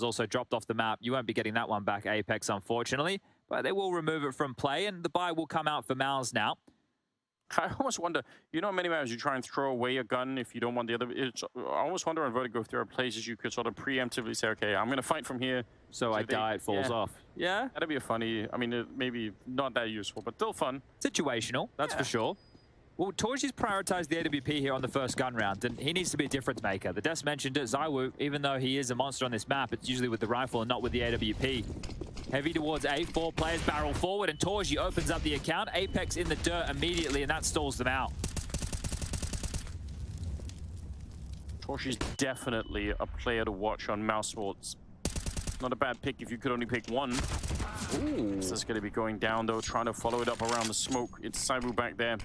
also dropped off the map. You won't be getting that one back, Apex, unfortunately. But they will remove it from play, and the buy will come out for Mouse now. I almost wonder, you know, many times you try and throw away a gun if you don't want the other. I almost wonder on Vertigo if there are places you could sort of preemptively say, okay, I'm going to fight from here. So I die, it falls off. Yeah. That'd be a funny, I mean, maybe not that useful, but still fun. Situational, that's for sure. Well, Torji's prioritized the AWP here on the first gun round, and he needs to be a difference maker. The Des mentioned it, ZywOo, even though he is a monster on this map, it's usually with the rifle and not with the AWP. Heavy towards A, 4 players barrel forward, and Torji opens up the account. Apex in the dirt immediately, and that stalls them out. Torji's definitely a player to watch on Mouse Sports. Not a bad pick if you could only pick one. Ooh. This is going to be going down, though, trying to follow it up around the smoke. It's ZywOo back there.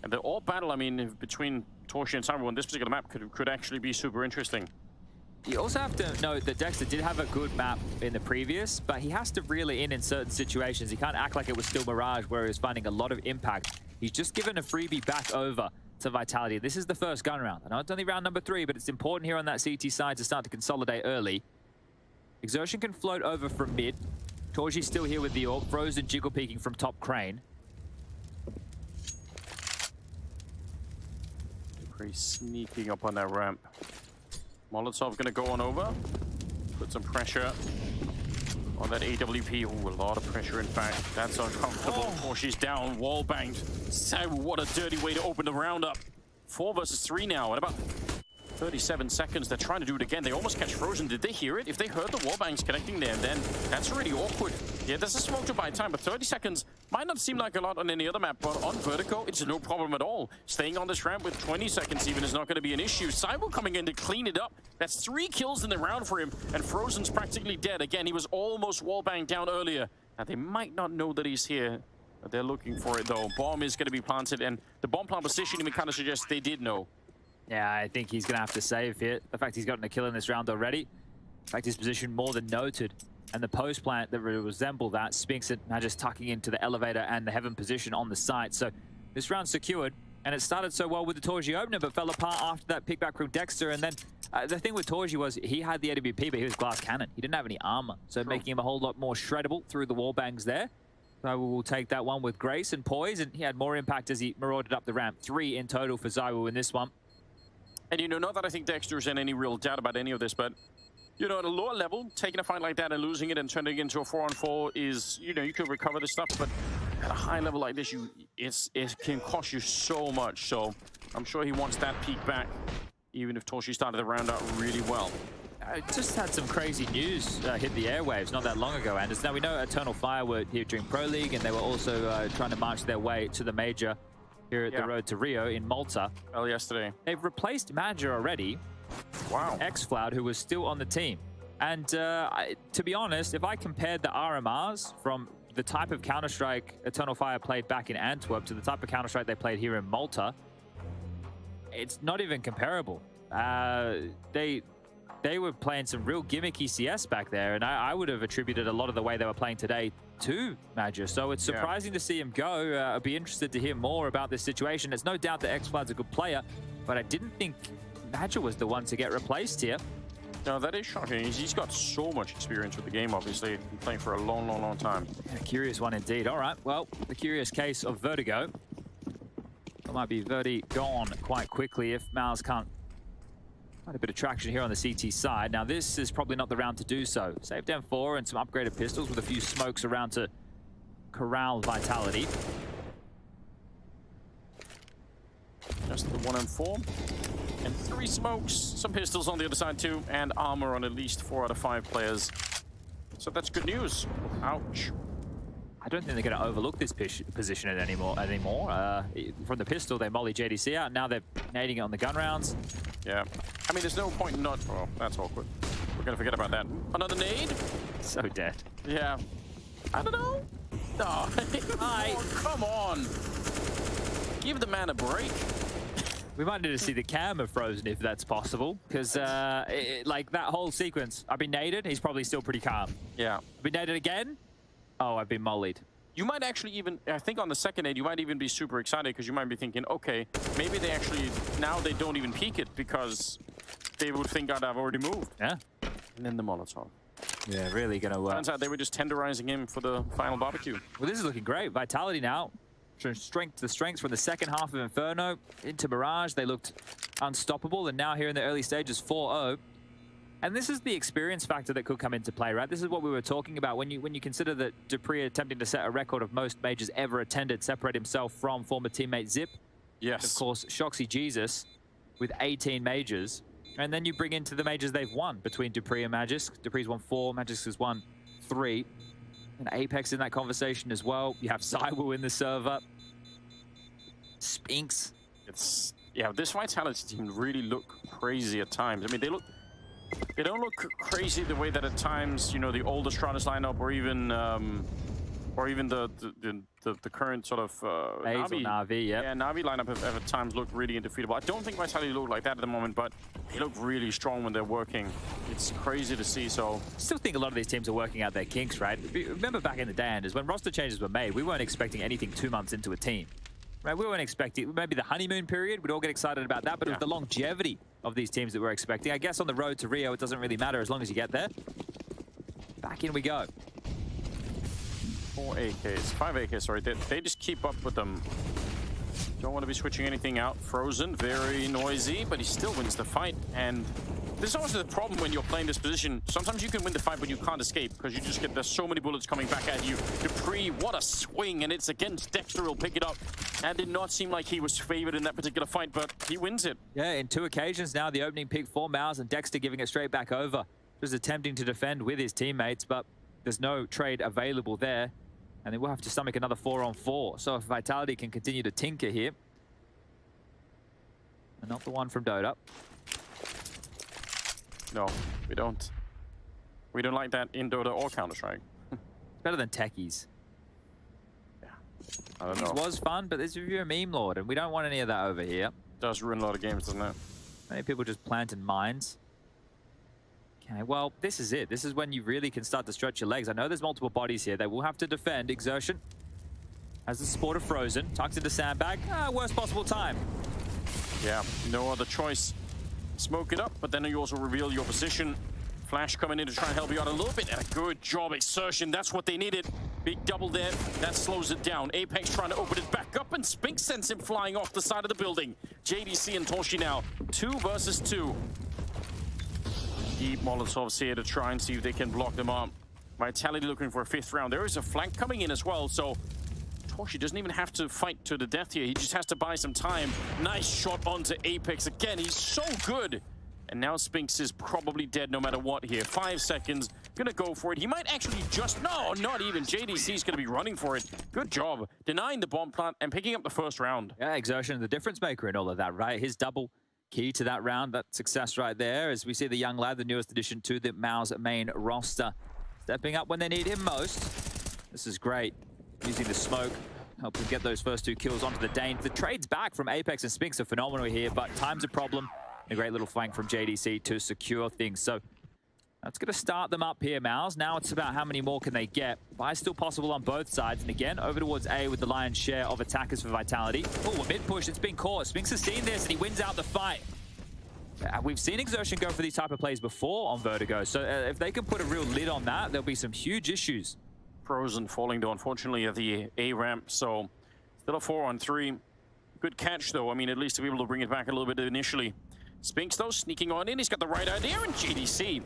And the all battle, I mean, between Torji and ZywOo on this particular map could actually be super interesting. You also have to note that Dexter did have a good map in the previous, but he has to reel it in certain situations. He can't act like it was still Mirage, where he was finding a lot of impact. He's just given a freebie back over to Vitality. This is the first gun round. I know it's only round number 3, but it's important here on that CT side to start to consolidate early. Exertion can float over from mid. Torji's still here with the AWP. Frozen jiggle peeking from top crane. Pretty sneaking up on that ramp. Molotov gonna go on over. Put some pressure on that AWP. Ooh, a lot of pressure, in fact. That's uncomfortable. Oh, she's down, wall banged. ZywOo, what a dirty way to open the round up. 4 versus 3 now, and about 37 seconds. They're trying to do it again. They almost catch Frozen. Did they hear it? If they heard the wall bangs connecting there, then that's really awkward. Yeah, there's a smoke to buy time, but 30 seconds might not seem like a lot on any other map, but on Vertigo, it's no problem at all. Staying on this ramp with 20 seconds even is not going to be an issue. ZywOo coming in to clean it up. That's 3 kills in the round for him, and Frozen's practically dead. Again, he was almost wall banged down earlier. Now, they might not know that he's here, but they're looking for it, though. Bomb is going to be planted, and the bomb plant position even kind of suggests they did know. Yeah, I think he's going to have to save here. The fact he's gotten a kill in this round already. In fact, his position more than noted. And the post plant that would resemble that, Spinks it now just tucking into the elevator and the heaven position on the site. So this round secured, and it started so well with the Torji opener, but fell apart after that pickback from Dexter. And then the thing with Torji was he had the AWP, but he was glass cannon. He didn't have any armor, so making him a whole lot more shreddable through the wall bangs there. So we'll take that one with grace and poise, and he had more impact as he marauded up the ramp. 3 in total for ZywOo in this one. And, you know, not that I think Dexter's in any real doubt about any of this, but, you know, at a lower level, taking a fight like that and losing it and turning it into a 4-on-4 is, you know, you could recover this stuff, but at a high level like this, it can cost you so much. So I'm sure he wants that peak back, even if Torji started the round out really well. I just had some crazy news hit the airwaves not that long ago, Anders. Now, we know Eternal Fire were here during Pro League, and they were also trying to march their way to the major here at the road to Rio in Malta. Well, yesterday. They've replaced Manager already. Wow. Xfloud, who was still on the team. And to be honest, if I compared the RMRs from the type of Counter-Strike Eternal Fire played back in Antwerp to the type of Counter-Strike they played here in Malta, it's not even comparable. They were playing some real gimmicky CS back there, and I would have attributed a lot of the way they were playing today to Manager. So it's surprising to see him go. I'd be interested to hear more about this situation. It's no doubt that Xfloud's a good player, but I didn't think Manager was the one to get replaced here. No, that is shocking. He's got so much experience with the game, obviously. Been playing for a long, long, long time. A curious one indeed. All right, well, the curious case of Vertigo. It might be Verti gone quite quickly if Mouse can't find a bit of traction here on the CT side. Now, this is probably not the round to do so. Saved M4 and some upgraded pistols with a few smokes around to corral Vitality. Just the 1 M4. And 3 smokes, some pistols on the other side too, and armor on at least 4 out of 5 players. So that's good news. Ouch. I don't think they're going to overlook this position anymore. From the pistol, they molly JDC out. Now they're nading it on the gun rounds. Yeah. I mean, there's no point in not... Oh, that's awkward. We're going to forget about that. Another nade? So dead. Yeah. I don't know. Oh, oh, come on. Give the man a break. We might need to see the cam of Frozen if that's possible, because like that whole sequence, I've been naded, he's probably still pretty calm. Yeah. I've been naded again. Oh, I've been mollied. You might actually even, I think on the second nade, you might even be super excited because you might be thinking, okay, maybe they actually, now they don't even peek it because they would think I'd have already moved. Yeah. And then the Molotov. Yeah, really gonna work. Turns out they were just tenderizing him for the final barbecue. Well, this is looking great. Vitality now. The strengths from the second half of Inferno into Mirage. They looked unstoppable, and now here in the early stages, 4-0. And this is the experience factor that could come into play, right? This is what we were talking about when you consider that dupreeh attempting to set a record of most majors ever attended, separate himself from former teammate Zip. Yes. Of course, Shoxy Jesus with 18 majors. And then you bring into the majors they've won between dupreeh and Magisk. dupreeh's won 4, Magisk has won 3. And Apex in that conversation as well. You have Cywoo in the server. Spinks. Yeah, this Vitality team really look crazy at times. I mean, they don't look crazy the way that at times, you know, the older Stratus lineup or even the current sort of Na'Vi, yeah, Na'Vi lineup have at times looked really indefeatable. I don't think Vitality look like that at the moment, but they look really strong when they're working. It's crazy to see. So I still think a lot of these teams are working out their kinks, right? Remember back in the day, Anders, when roster changes were made, we weren't expecting anything 2 months into a team. Right, we weren't expecting, maybe the honeymoon period, we'd all get excited about that, but it was the longevity of these teams that we're expecting. I guess on the road to Rio, it doesn't really matter as long as you get there. Back in we go. 4 AKs, 5 AKs, sorry. They just keep up with them. Don't want to be switching anything out. Frozen, very noisy, but he still wins the fight. And this is also the problem when you're playing this position. Sometimes you can win the fight, but you can't escape because you just get, there's so many bullets coming back at you. dupreeh, what a swing, and it's against Dexter, will pick it up. And did not seem like he was favored in that particular fight, but he wins it. Yeah, in 2 occasions now, the opening pick for Mouse and Dexter giving it straight back over. Just attempting to defend with his teammates, but there's no trade available there. And they will have to stomach another 4-on-4. So if Vitality can continue to tinker here. And not the one from Dota. No, we don't. We don't like that in Dota or Counter-Strike. Better than Techies. Yeah, I don't know. Techies was fun, but this is you're a meme lord, and we don't want any of that over here. Does ruin a lot of games, doesn't it? Many people just planting mines. Okay, well, this is it. This is when you really can start to stretch your legs. I know there's multiple bodies here. They will have to defend. Exertion as the support of Frozen. Tucks into sandbag. Worst possible time. Yeah, no other choice. Smoke it up, but then you also reveal your position. Flash coming in to try and help you out a little bit. And a good job, Exertion. That's what they needed. Big double there. That slows it down. Apex trying to open it back up, and Spink sends him flying off the side of the building. JDC and Toshi now. 2 versus 2. Deep Molotovs here to try and see if they can block them up. Vitality looking for a 5th round. There is a flank coming in as well, so Toshi doesn't even have to fight to the death here. He just has to buy some time. Nice shot onto Apex. Again, he's so good. And now Spinks is probably dead no matter what here. 5 seconds. Gonna go for it. He might actually just... No, not even. JDC's gonna be running for it. Good job. Denying the bomb plant and picking up the 1st round. Yeah, Exertion, the difference maker in all of that, right? His double key to that round, that success right there, as we see the young lad, the newest addition to the Mao's main roster, stepping up when they need him most. This is great. Using the smoke, helping get those first 2 kills onto the Dane. The trades back from Apex and Spinks are phenomenal here, but time's a problem. A great little flank from JDC to secure things. So that's going to start them up here, Mouse. Now it's about how many more can they get. Buy's still possible on both sides. And again, over towards A with the lion's share of attackers for Vitality. Oh, a mid push. It's been caught. Spinks has seen this and he wins out the fight. We've seen Exertion go for these type of plays before on Vertigo. So if they can put a real lid on that, there'll be some huge issues. Frozen falling though, unfortunately, at the A ramp. So still a 4-on-3. Good catch though. I mean, at least to be able to bring it back a little bit initially. Spinks, though, sneaking on in. He's got the right idea, and JDC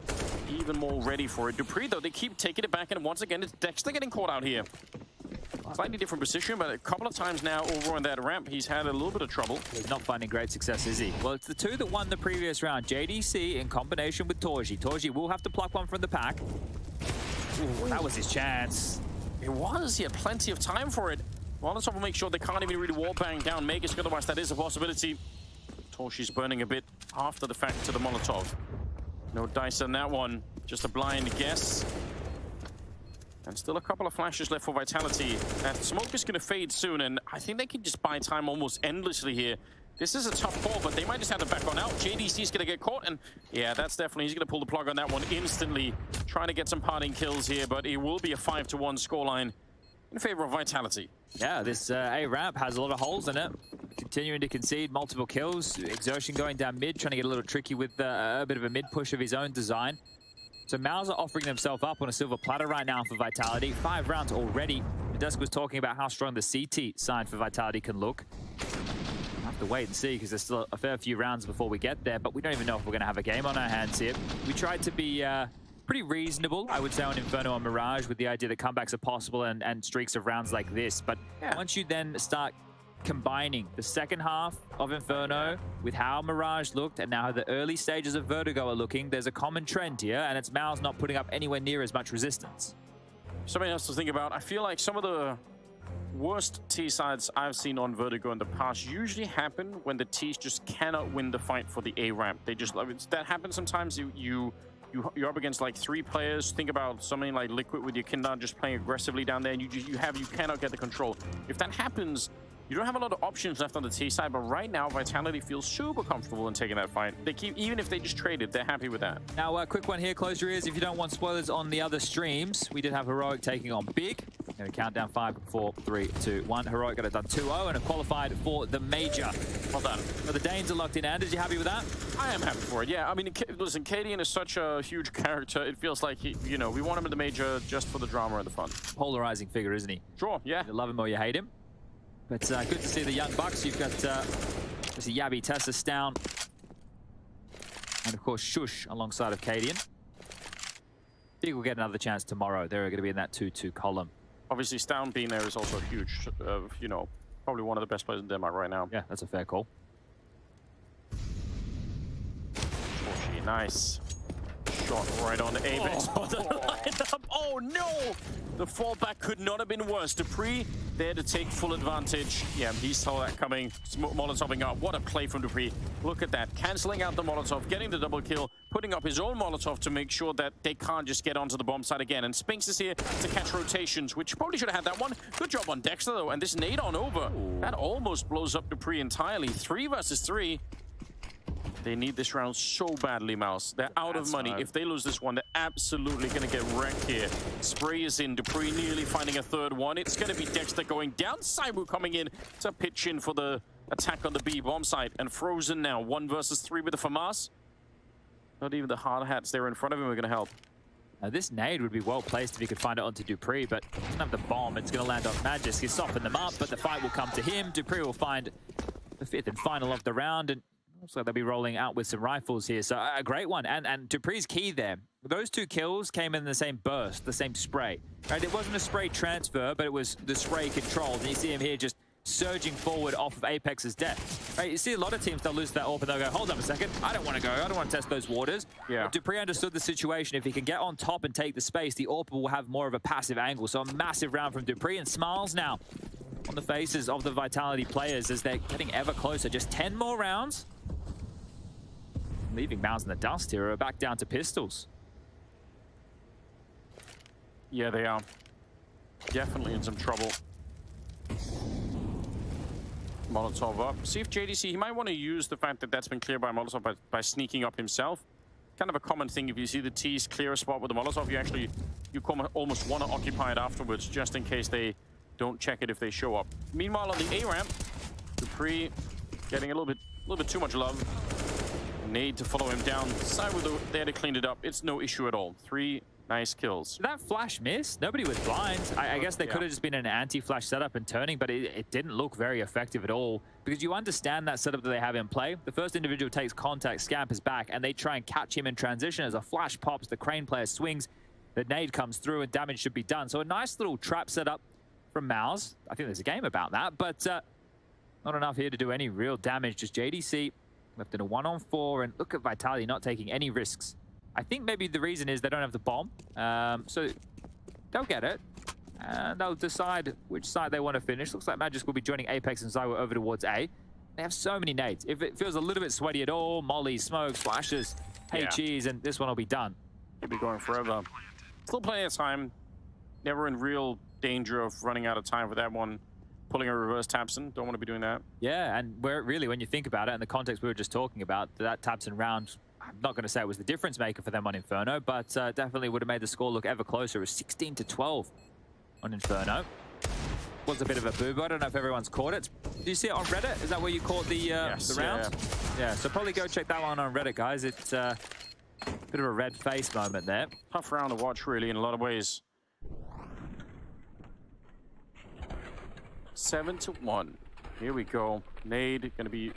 even more ready for it. dupreeh, though, they keep taking it back, and once again, it's Dexter getting caught out here. Slightly different position, but a couple of times now over on that ramp, he's had a little bit of trouble. He's not finding great success, is he? Well, it's the 2 that won the previous round. JDC in combination with Torji. Torji will have to pluck one from the pack. Ooh, that was his chance. It was. He had plenty of time for it. Molotov will make sure they can't even really wall bang down Magisk, otherwise that is a possibility. Toshi's burning a bit after the fact to the Molotov. No dice on that one. Just a blind guess. And still a couple of flashes left for Vitality. That smoke is going to fade soon, and I think they can just buy time almost endlessly here. This is a tough call, but they might just have to back on out. JDC's going to get caught, and yeah, that's definitely... He's going to pull the plug on that one instantly. Trying to get some parting kills here, but it will be a 5-1 scoreline in favor of Vitality. Yeah, this A ramp has a lot of holes in it. Continuing to concede multiple kills. Exertion going down mid, trying to get a little tricky with a bit of a mid push of his own design. So Mouse are offering themselves up on a silver platter right now for Vitality. 5 rounds already. Dusk was talking about how strong the CT side for Vitality can look. We'll have to wait and see because there's still a fair few rounds before we get there, but we don't even know if we're going to have a game on our hands here. We tried to be pretty reasonable, I would say, on Inferno and Mirage with the idea that comebacks are possible and streaks of rounds like this. But once you then start combining the second half of Inferno with how Mirage looked and now how the early stages of Vertigo are looking, there's a common trend here, and it's Mouse not putting up anywhere near as much resistance. Something else to think about. I feel like some of the worst T sides I've seen on Vertigo in the past usually happen when the T's just cannot win the fight for the A ramp. They just, that happens sometimes. You're up against like 3 players. Think about something like Liquid with your Kindar just playing aggressively down there, and you cannot get the control. If that happens, you don't have a lot of options left on the T side, but right now Vitality feels super comfortable in taking that fight. They keep, even if they just traded, they're happy with that. Now, a quick one here. Close your ears if you don't want spoilers on the other streams. We did have Heroic taking on Big. Going to count down 5, 4, 3, 2, 1. Heroic got it done 2-0 and have qualified for the major. Well done. So the Danes are locked in. Anders, you happy with that? I am happy for it. Yeah, I mean, listen, Cadian is such a huge character. It feels like we want him in the major just for the drama and the fun. Polarizing figure, isn't he? Sure. Yeah. You love him or you hate him. But good to see the young bucks. You've got Yabi, Tessa, Stown, and of course Shush alongside of Cadian. Big will get another chance tomorrow. They're going to be in that 2-2 column. Obviously, Stown being there is also huge. Probably one of the best players in Denmark right now. Yeah, that's a fair call. Nice. Shot right on the Apex. Oh no! The fallback could not have been worse. Dupree there to take full advantage. Yeah, he saw that coming. Molotoving up. What a play from Dupree. Look at that. Cancelling out the Molotov, getting the double kill, putting up his own Molotov to make sure that they can't just get onto the bomb site again. And Spinks is here to catch rotations, which probably should have had that one. Good job on Dexter, though. And this nade on over. That almost blows up Dupree entirely. 3 versus 3. They need this round so badly, Mouse. They're out of money. If they lose this one, they're absolutely going to get wrecked here. Spray is in. Dupree nearly finding a third one. It's going to be Dexter going down. Saibu coming in to pitch in for the attack on the B bomb site. And Frozen now. 1 versus 3 with the FAMAS. Not even the hard hats there in front of him are going to help. Now, this nade would be well placed if he could find it onto Dupree, but he doesn't have the bomb. It's going to land on Magis. He'll soften them up, but the fight will come to him. Dupree will find the 5th and final of the round, and looks like they'll be rolling out with some rifles here. So a great one. And Dupree's key there. Those 2 kills came in the same burst, the same spray. Right? It wasn't a spray transfer, but it was the spray controlled. And you see him here just surging forward off of Apex's death. Right? You see a lot of teams, they'll lose that AWP and they'll go, hold on a second, I don't want to go. I don't want to test those waters. Yeah. But Dupree understood the situation. If he can get on top and take the space, the AWP will have more of a passive angle. So a massive round from Dupree, and smiles now on the faces of the Vitality players as they're getting ever closer. Just 10 more rounds. Leaving Mouse in the dust here. We're back down to pistols. Yeah, they are. Definitely in some trouble. Molotov up. See if JDC, he might want to use the fact that that's been cleared by Molotov by sneaking up himself. Kind of a common thing. If you see the T's clear a spot with the Molotov, you almost want to occupy it afterwards, just in case they don't check it if they show up. Meanwhile, on the A ramp, Dupree getting a little bit too much love. Need to follow him down. Saibu there to clean it up. It's no issue at all. 3 nice kills. Did that flash miss? Nobody was blind. I guess there could have just been an anti-flash setup and turning, but it didn't look very effective at all. Because you understand that setup that they have in play. The first individual takes contact, scampers back, and they try and catch him in transition. As a flash pops, the Crane player swings, the nade comes through, and damage should be done. So a nice little trap setup from Mouse. I think there's a game about that, but not enough here to do any real damage. Just JDC left in a 1-on-4, and look at Vitality not taking any risks. I think maybe the reason is they don't have the bomb. So they'll get it, and they'll decide which side they want to finish. Looks like Magic will be joining Apex and Zywo over towards A. They have so many nades. If it feels a little bit sweaty at all, Molly, smoke, splashes, hey cheese, and this one will be done. He'll be going forever. Still plenty of time. Never in real danger of running out of time for that one. Pulling a reverse Tapson, don't want to be doing that. Yeah, and really, when you think about it, in the context we were just talking about, that Tapson round, I'm not going to say it was the difference maker for them on Inferno, but definitely would have made the score look ever closer. It was 16-12 on Inferno. Was a bit of a boo-boo. I don't know if everyone's caught it. Do you see it on Reddit? Is that where you caught the round? Yeah, so probably go check that one on Reddit, guys. It's Bit of a red face moment there. Tough round to watch, really, in a lot of ways. 7-1. Here we go. Nade gonna be...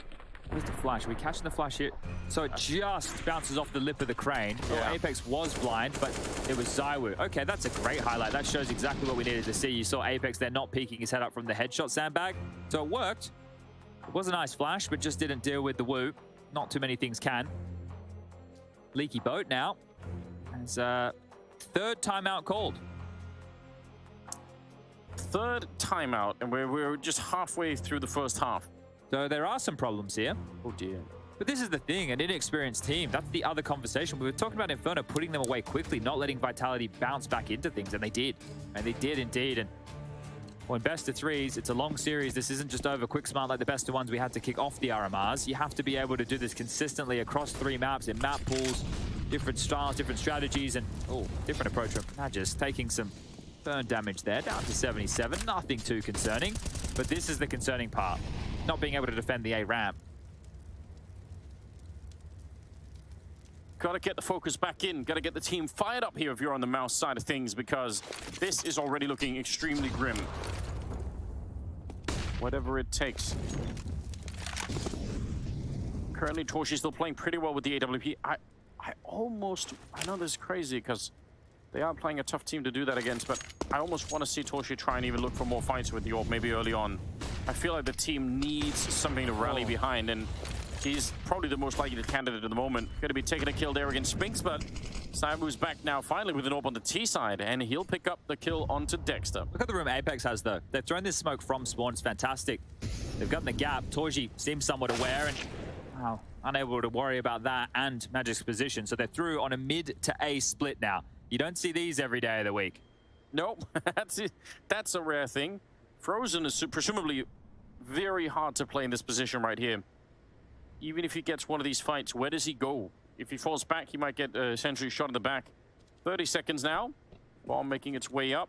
Where's the flash? Are we catching the flash here? So it just bounces off the lip of the crane. Yeah. Oh, Apex was blind, but it was Zywoo. Okay, that's a great highlight. That shows exactly what we needed to see. You saw Apex there not peeking his head up from the headshot sandbag. So it worked. It was a nice flash, but just didn't deal with the woo. Not too many things can. Leaky boat now. As third timeout called. Third timeout, and we're just halfway through the first half. So there are some problems here. Oh dear. But this is the thing, an inexperienced team. That's the other conversation. We were talking about Inferno putting them away quickly, not letting Vitality bounce back into things, and they did. And they did indeed. And when best of threes, it's a long series. This isn't just over quick smart like the best of ones we had to kick off the RMRs. You have to be able to do this consistently across 3 maps in map pools, different styles, different strategies, and different approach from Magis, taking some burn damage there, down to 77. Nothing too concerning, but this is the concerning part. Not being able to defend the A ramp. Got to get the focus back in. Got to get the team fired up here if you're on the mouse side of things, because this is already looking extremely grim. Whatever it takes. Currently, Torshi still playing pretty well with the AWP. I know this is crazy because they are playing a tough team to do that against, but I almost want to see Torshi try and even look for more fights with the AWP, maybe early on. I feel like the team needs something to rally behind, and he's probably the most likely candidate at the moment. Going to be taking a kill there against Spinks, but Cyber's back now finally with an AWP on the T side, and he'll pick up the kill onto Dexter. Look at the room Apex has, though. They've thrown this smoke from spawn. It's fantastic. They've gotten the gap. Torji seems somewhat aware, and unable to worry about that and Magic's position. So they're through on a mid to A split now. You don't see these every day of the week. Nope, that's a rare thing. Frozen is presumably very hard to play in this position right here. Even if he gets one of these fights, where does he go? If he falls back, he might get a sentry shot in the back. 30 seconds now. Bomb making its way up.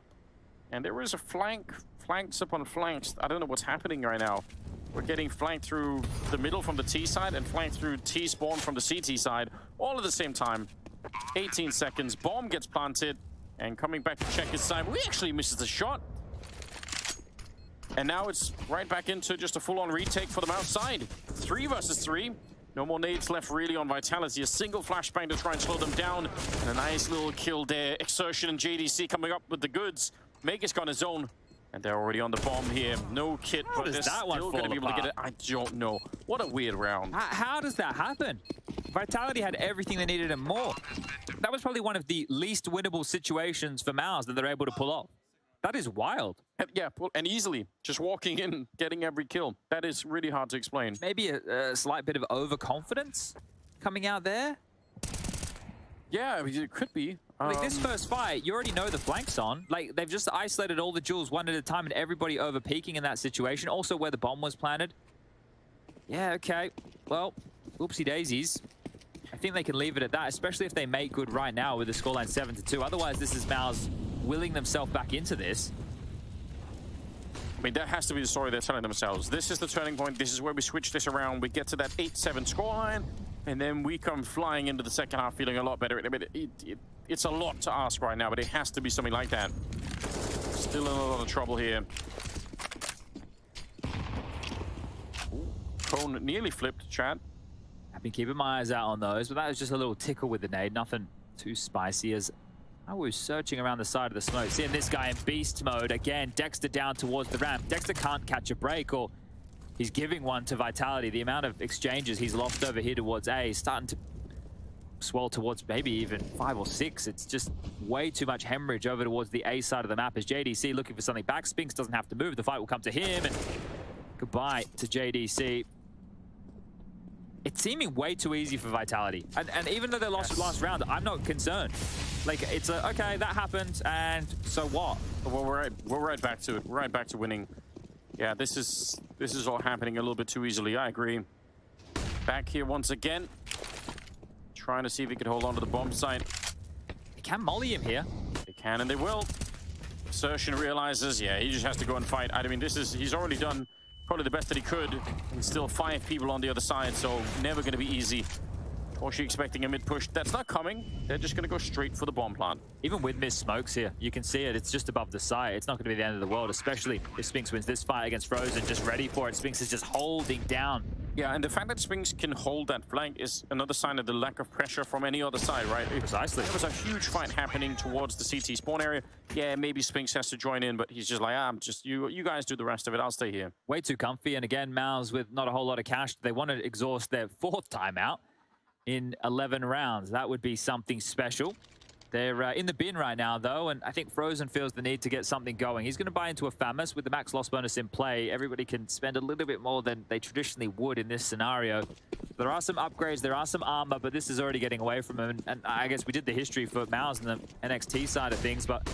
And there is a flanks upon flanks. I don't know what's happening right now. We're getting flanked through the middle from the T side and flanked through T spawn from the CT side, all at the same time. 18 seconds, bomb gets planted, and coming back to check his side. We actually misses the shot. And now it's right back into just a full-on retake for them outside. 3 versus 3. No more nades left really on Vitality. A single flashbang to try and slow them down. And a nice little kill there. Exertion and JDC coming up with the goods. Magus got his own. And they're already on the bomb here. No kit, but they're still going to be able to get it. I don't know. What a weird round. How does that happen? Vitality had everything they needed and more. That was probably one of the least winnable situations for MOUZ that they're able to pull off. That is wild. Yeah, and easily. Just walking in, getting every kill. That is really hard to explain. Maybe a slight bit of overconfidence coming out there? Yeah, it could be. Like this first fight, you already know the flank's on. Like, they've just isolated all the jewels one at a time and everybody over peeking in that situation. Also where the bomb was planted. Yeah, okay. Well, whoopsie daisies. I think they can leave it at that, especially if they make good right now with the scoreline 7-2. Otherwise, this is MOUZ willing themselves back into this. I mean, that has to be the story they're telling themselves. This is the turning point. This is where we switch this around. We get to that 8-7 scoreline, and then we come flying into the second half feeling a lot better. I mean, it's a lot to ask right now, but it has to be something like that. Still in a lot of trouble here. Ooh, Cone nearly flipped, Chad. I've been keeping my eyes out on those, but that was just a little tickle with the nade. Nothing too spicy as I was searching around the side of the smoke. Seeing this guy in beast mode. Again, Dexter down towards the ramp. Dexter can't catch a break, or he's giving one to Vitality. The amount of exchanges he's lost over here towards A is starting to swell towards maybe even 5 or 6. It's just way too much hemorrhage over towards the A side of the map as JDC looking for something back. Spinks doesn't have to move. The fight will come to him, and goodbye to JDC. It's seeming way too easy for Vitality. And even though they lost last round, I'm not concerned. Like, it's a, okay, that happened, and so what? Well, we're right back to it. We're right back to winning. Yeah, this is all happening a little bit too easily. I agree. Back here once again. Trying to see if he could hold on to the bomb site. They can molly him here. They can, and they will. Assertion realizes, yeah, he just has to go and fight. I mean, he's already done probably the best that he could. And still 5 people on the other side, so never going to be easy. Porsche expecting a mid-push. That's not coming. They're just going to go straight for the bomb plant. Even with missed smokes here, you can see it. It's just above the site. It's not going to be the end of the world, especially if Spinks wins this fight against Frozen. Just ready for it. Spinks is just holding down. Yeah, and the fact that Spinks can hold that flank is another sign of the lack of pressure from any other side, right? Precisely. There was a huge fight happening towards the CT spawn area. Yeah, maybe Spinks has to join in, but he's just like, I'm just, you guys do the rest of it. I'll stay here. Way too comfy. And again, Mouse with not a whole lot of cash. They want to exhaust their 4th timeout in 11 rounds. That would be something special. They're in the bin right now, though, and I think Frozen feels the need to get something going. He's going to buy into a FAMAS with the max loss bonus in play. Everybody can spend a little bit more than they traditionally would in this scenario. There are some upgrades, there are some armor, but this is already getting away from him. And I guess we did the history for Mouse and the NXT side of things, but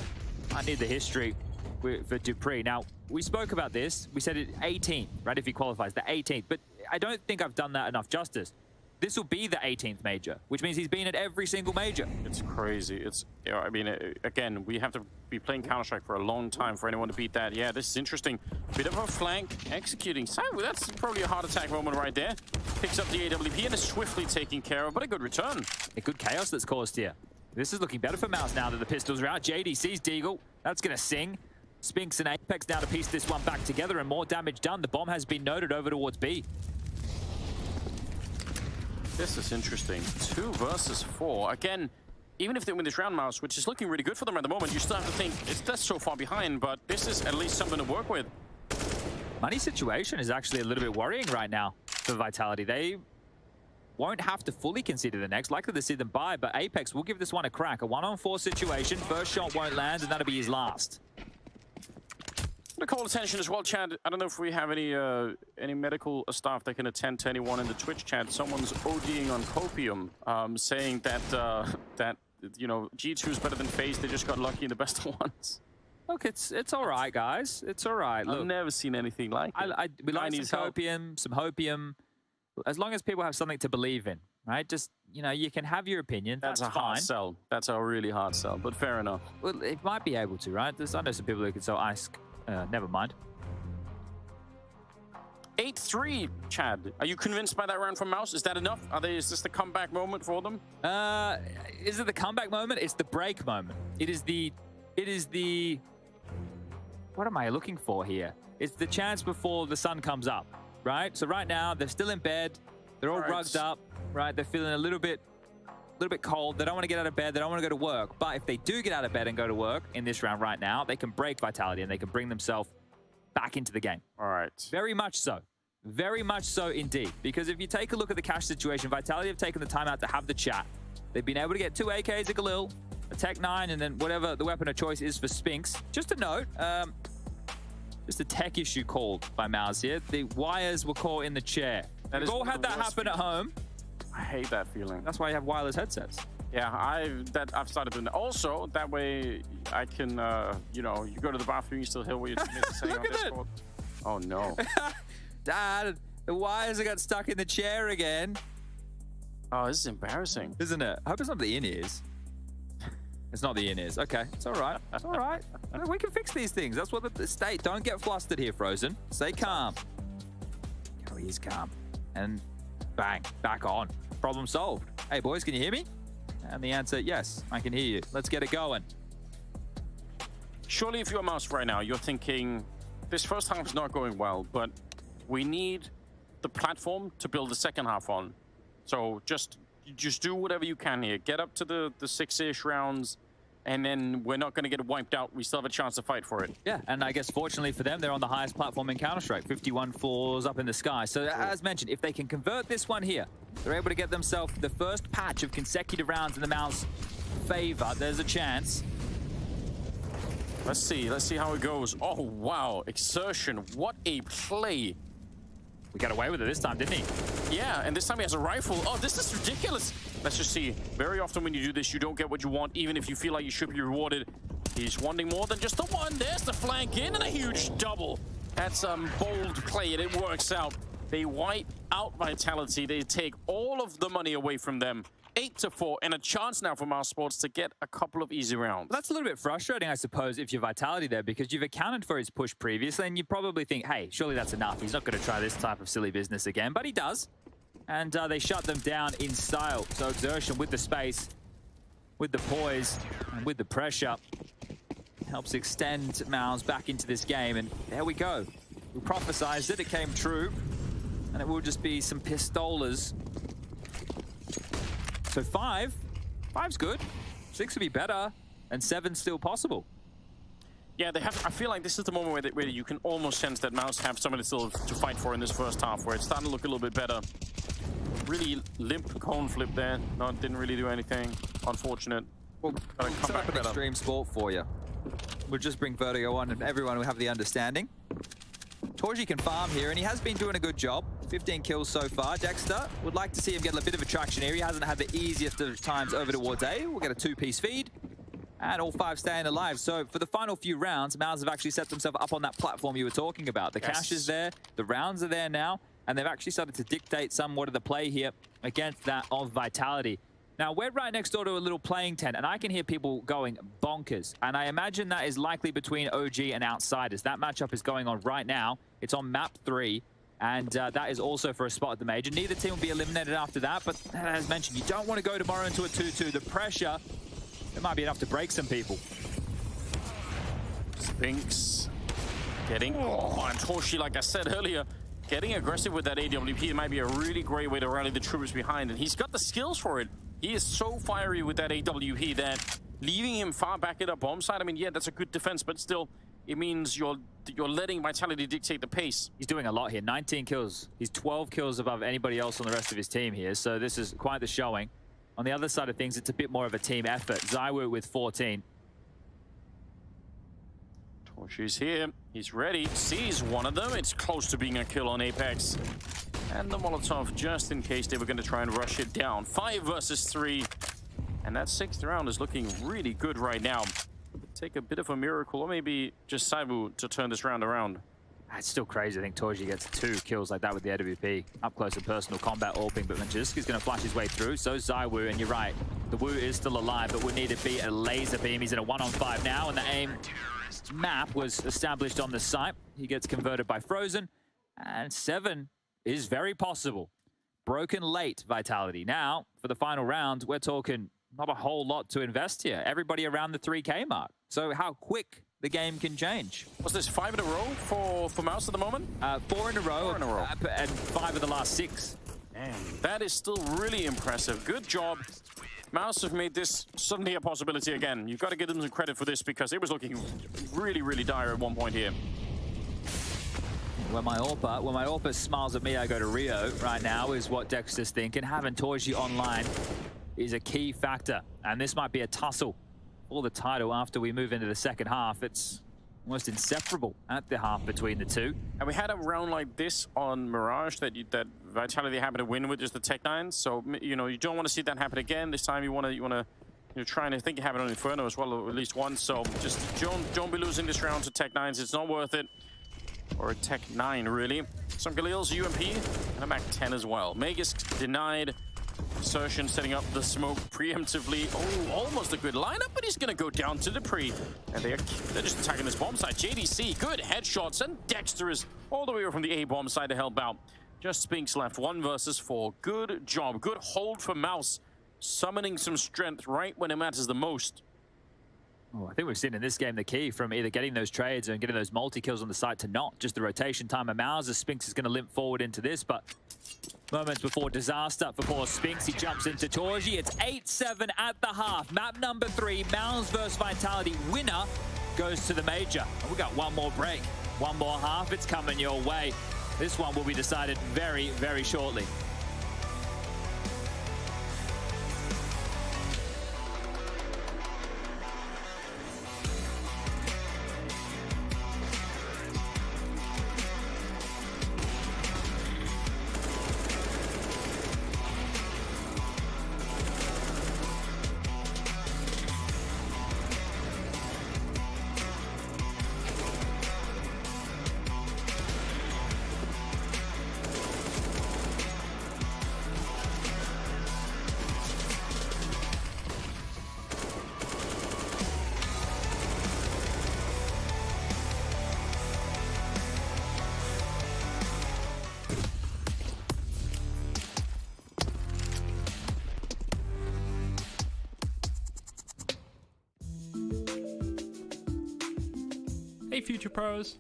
I need the history for Dupree. Now, we spoke about this. We said it 18th, right, if he qualifies, the 18th. But I don't think I've done that enough justice. This will be the 18th major, which means he's been at every single major. It's crazy. It's, I mean, again, we have to be playing Counter-Strike for a long time for anyone to beat that. Yeah, this is interesting. Bit of a flank, executing. So that's probably a heart attack moment right there. Picks up the AWP and is swiftly taken care of, but a good return. A good chaos that's caused here. This is looking better for Mouse now that the pistols are out. JD sees Deagle. That's going to sing. Spinks and Apex now to piece this one back together and more damage done. The bomb has been noted over towards B. This is interesting. 2 versus 4. Again, even if they win this round, Mouse, which is looking really good for them at the moment, you still have to think that's so far behind, but this is at least something to work with. Money situation is actually a little bit worrying right now for Vitality. They won't have to fully concede the next. Likely to see them buy, but Apex will give this one a crack. A 1-on-4 situation. First shot won't land, and that'll be his last. I'm gonna call attention as well, Chad. I don't know if we have any medical staff that can attend to anyone in the Twitch chat. Someone's ODing on copium, saying that that you know G2 is better than FaZe. They just got lucky in the best of ones. Look, it's all right, guys. It's all right. Look, I've never seen anything like it. We like some copium, some hopium. As long as people have something to believe in, right? Just, you know, you can have your opinion. That's a hard fine. sell. That's a really hard sell, but fair enough. Well, it might be able to, right? I know some people who can sell ice. Never mind. 8-3, Chad. Are you convinced by that round from Mouse? Is that enough? Is this the comeback moment for them? Is it the comeback moment? It's the break moment. It is the what am I looking for here? It's the chance before the sun comes up, right? So right now they're still in bed. They're all rugged up, right? They're feeling a little bit cold. They don't want to get out of bed. They don't want to go to work. But if they do get out of bed and go to work in this round right now, they can break Vitality and they can bring themselves back into the game. All right. Very much so. Very much so indeed. Because if you take a look at the cash situation, Vitality have taken the time out to have the chat. They've been able to get 2 AKs at Galil, a Tech 9, and then whatever the weapon of choice is for Spinks. Just a note, just a tech issue called by Mouse here. The wires were caught in the chair. We've all had that happen at home. I hate that feeling. That's why you have wireless headsets. Yeah, I've started doing that. Also, that way I can, you know, you go to the bathroom, you still hear what you're saying on Discord. Oh no. Dad, the wires got stuck in the chair again. Oh, this is embarrassing. Isn't it? I hope it's not the in-ears. It's not the in-ears. Okay, it's all right. It's all right. We can fix these things. That's what the state. Don't get flustered here, Frozen. Stay calm. Oh, he's calm. And bang, back on. Problem solved. Hey, boys, can you hear me? And the answer, yes, I can hear you. Let's get it going. Surely if you're a Mouse right now, you're thinking, this first half is not going well, but we need the platform to build the second half on. So just do whatever you can here. Get up to the 6-ish rounds, and then we're not going to get wiped out. We still have a chance to fight for it. Yeah, and I guess fortunately for them, they're on the highest platform in Counter-Strike, 51 floors up in the sky. So as mentioned, if they can convert this one here, they're able to get themselves the first patch of consecutive rounds in the Mouse favor. There's a chance. Let's see how it goes. Oh, wow. Exertion. What a play. We got away with it this time, didn't he? Yeah, and this time he has a rifle. Oh, this is ridiculous. Let's just see. Very often when you do this, you don't get what you want, even if you feel like you should be rewarded. He's wanting more than just the one. There's the flank in and a huge double. That's a bold play, and it works out. They wipe out Vitality. They take all of the money away from them. 8-4, and a chance now for Mouse Sports to get a couple of easy rounds. That's a little bit frustrating, I suppose, if you're Vitality there, because you've accounted for his push previously, and you probably think, hey, surely that's enough. He's not going to try this type of silly business again, but he does. and they shut them down in style. So Exertion with the space, with the poise, and with the pressure helps extend Mouse back into this game, and there we go. We prophesized it, it came true, and it will just be some pistolas. So five's good, 6 would be better, and 7's still possible. Yeah, they have. I feel like this is the moment where you can almost sense that Mouse have something still to fight for in this first half, where it's starting to look a little bit better. Really limp cone flip there. No, didn't really do anything. Unfortunate. Well, set up an extreme sport for you. We'll just bring Vertigo on, and everyone will have the understanding. Torji can farm here, and he has been doing a good job. 15 kills so far. Dexter would like to see him get a bit of a traction here. He hasn't had the easiest of times over towards A. We'll get a 2-piece feed. And all 5 staying alive. So for the final few rounds, Mouse have actually set themselves up on that platform you were talking about. The cash is there, the rounds are there now, and they've actually started to dictate somewhat of the play here against that of Vitality. Now, we're right next door to a little playing tent, and I can hear people going bonkers. And I imagine that is likely between OG and Outsiders. That matchup is going on right now. It's on map 3, and that is also for a spot at the major. Neither team will be eliminated after that, but as mentioned, you don't want to go tomorrow into a 2-2. The pressure, it might be enough to break some people. Spinks getting... Oh, and Torshi, like I said earlier, getting aggressive with that AWP might be a really great way to rally the troops behind, and he's got the skills for it. He is so fiery with that AWP that leaving him far back at a bomb site, I mean, yeah, that's a good defense, but still, it means you're letting Vitality dictate the pace. He's doing a lot here, 19 kills. He's 12 kills above anybody else on the rest of his team here, so this is quite the showing. On the other side of things, it's a bit more of a team effort. Zywoo with 14. Torshi's here. He's ready. Sees one of them. It's close to being a kill on Apex. And the Molotov, just in case they were going to try and rush it down. 5 versus 3. And that 6th round is looking really good right now. Take a bit of a miracle, or maybe just Zywoo to turn this round around. It's still crazy. I think Torji gets 2 kills like that with the AWP. Up close and personal combat AWPing, but Manjiska's going to flash his way through. So Zywoo, and you're right. The Woo is still alive, but would need to be a laser beam. He's in a 1-on-5 now, and the aim map was established on the site. He gets converted by Frozen, and 7 is very possible. Broken late, Vitality. Now, for the final round, we're talking not a whole lot to invest here. Everybody around the 3K mark. So how quick the game can change. Was this 5 in a row for Mouse at the moment? 4 in a row. 4 in a row. And 5 of the last 6. Man, that is still really impressive. Good job. Mouse have made this suddenly a possibility again. You've got to give them some credit for this because it was looking really, really dire at one point here. When my AWPer smiles at me, I go to Rio right now, is what Dexter's thinking. Having Torji online is a key factor, and this might be a tussle for the title after we move into the second half. It's almost inseparable at the half between the two. And we had a round like this on Mirage that Vitality happened to win with just the Tech-9. So, you know, you don't want to see that happen again. This time you're trying to think it happened on Inferno as well, at least once. So just don't be losing this round to Tech-9s. It's not worth it. Or a Tech-9, really. Some Galil's UMP and a Mac-10 as well. Magus denied. Assertion setting up the smoke preemptively. Oh, almost a good lineup, but he's going to go down to Dupree. And they're just attacking this bomb site. JDC, good headshots, and Dexter is all the way over from the A bomb side to help out. Just Spinks left, 1 versus 4. Good job, good hold for Mouse. Summoning some strength right when it matters the most. Oh, I think we've seen in this game the key from either getting those trades and getting those multi-kills on the site to not. Just the rotation time of Mouse. Spinks is going to limp forward into this, but moments before disaster for poor Spinks. He jumps into Torji. It's 8-7 at the half. Map number 3, Mouse versus Vitality. Winner goes to the major. And we got one more break. One more half. It's coming your way. This one will be decided very, very shortly. Hey Future Pros!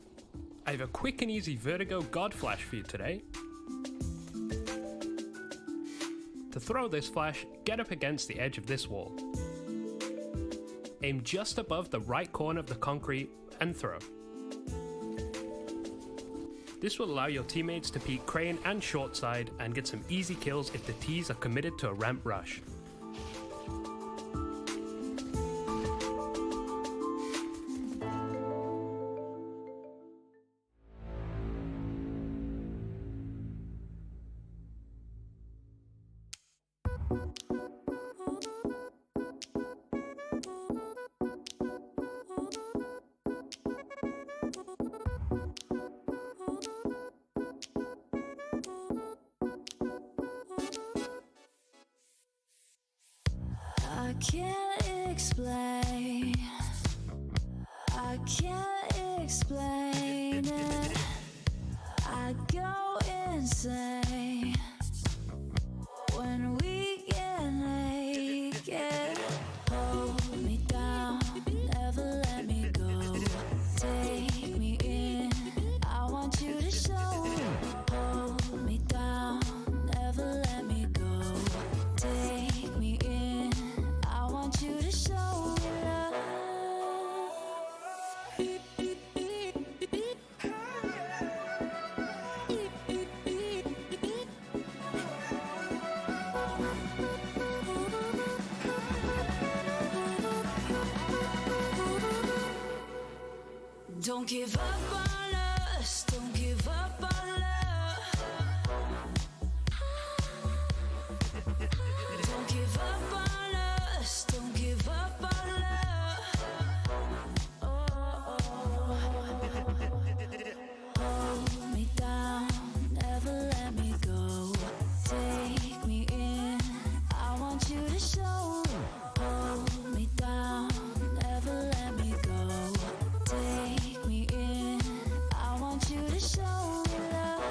I have a quick and easy Vertigo God Flash for you today. To throw this flash, get up against the edge of this wall. Aim just above the right corner of the concrete and throw. This will allow your teammates to peek crane and short side and get some easy kills if the T's are committed to a ramp rush. I can't explain. I can't explain it. I go insane when we get naked. Hold me down, never let me go. Take me in, I want you to show. Hold me down, never let me go. Take me in, I want you to show me love. Don't give up on us, don't give up on love. Don't give up on us, don't give up on love. Hold me down, never let me go. Take me in, I want you to show. Hold me down, never let me go. Take me in, I want you to show me love.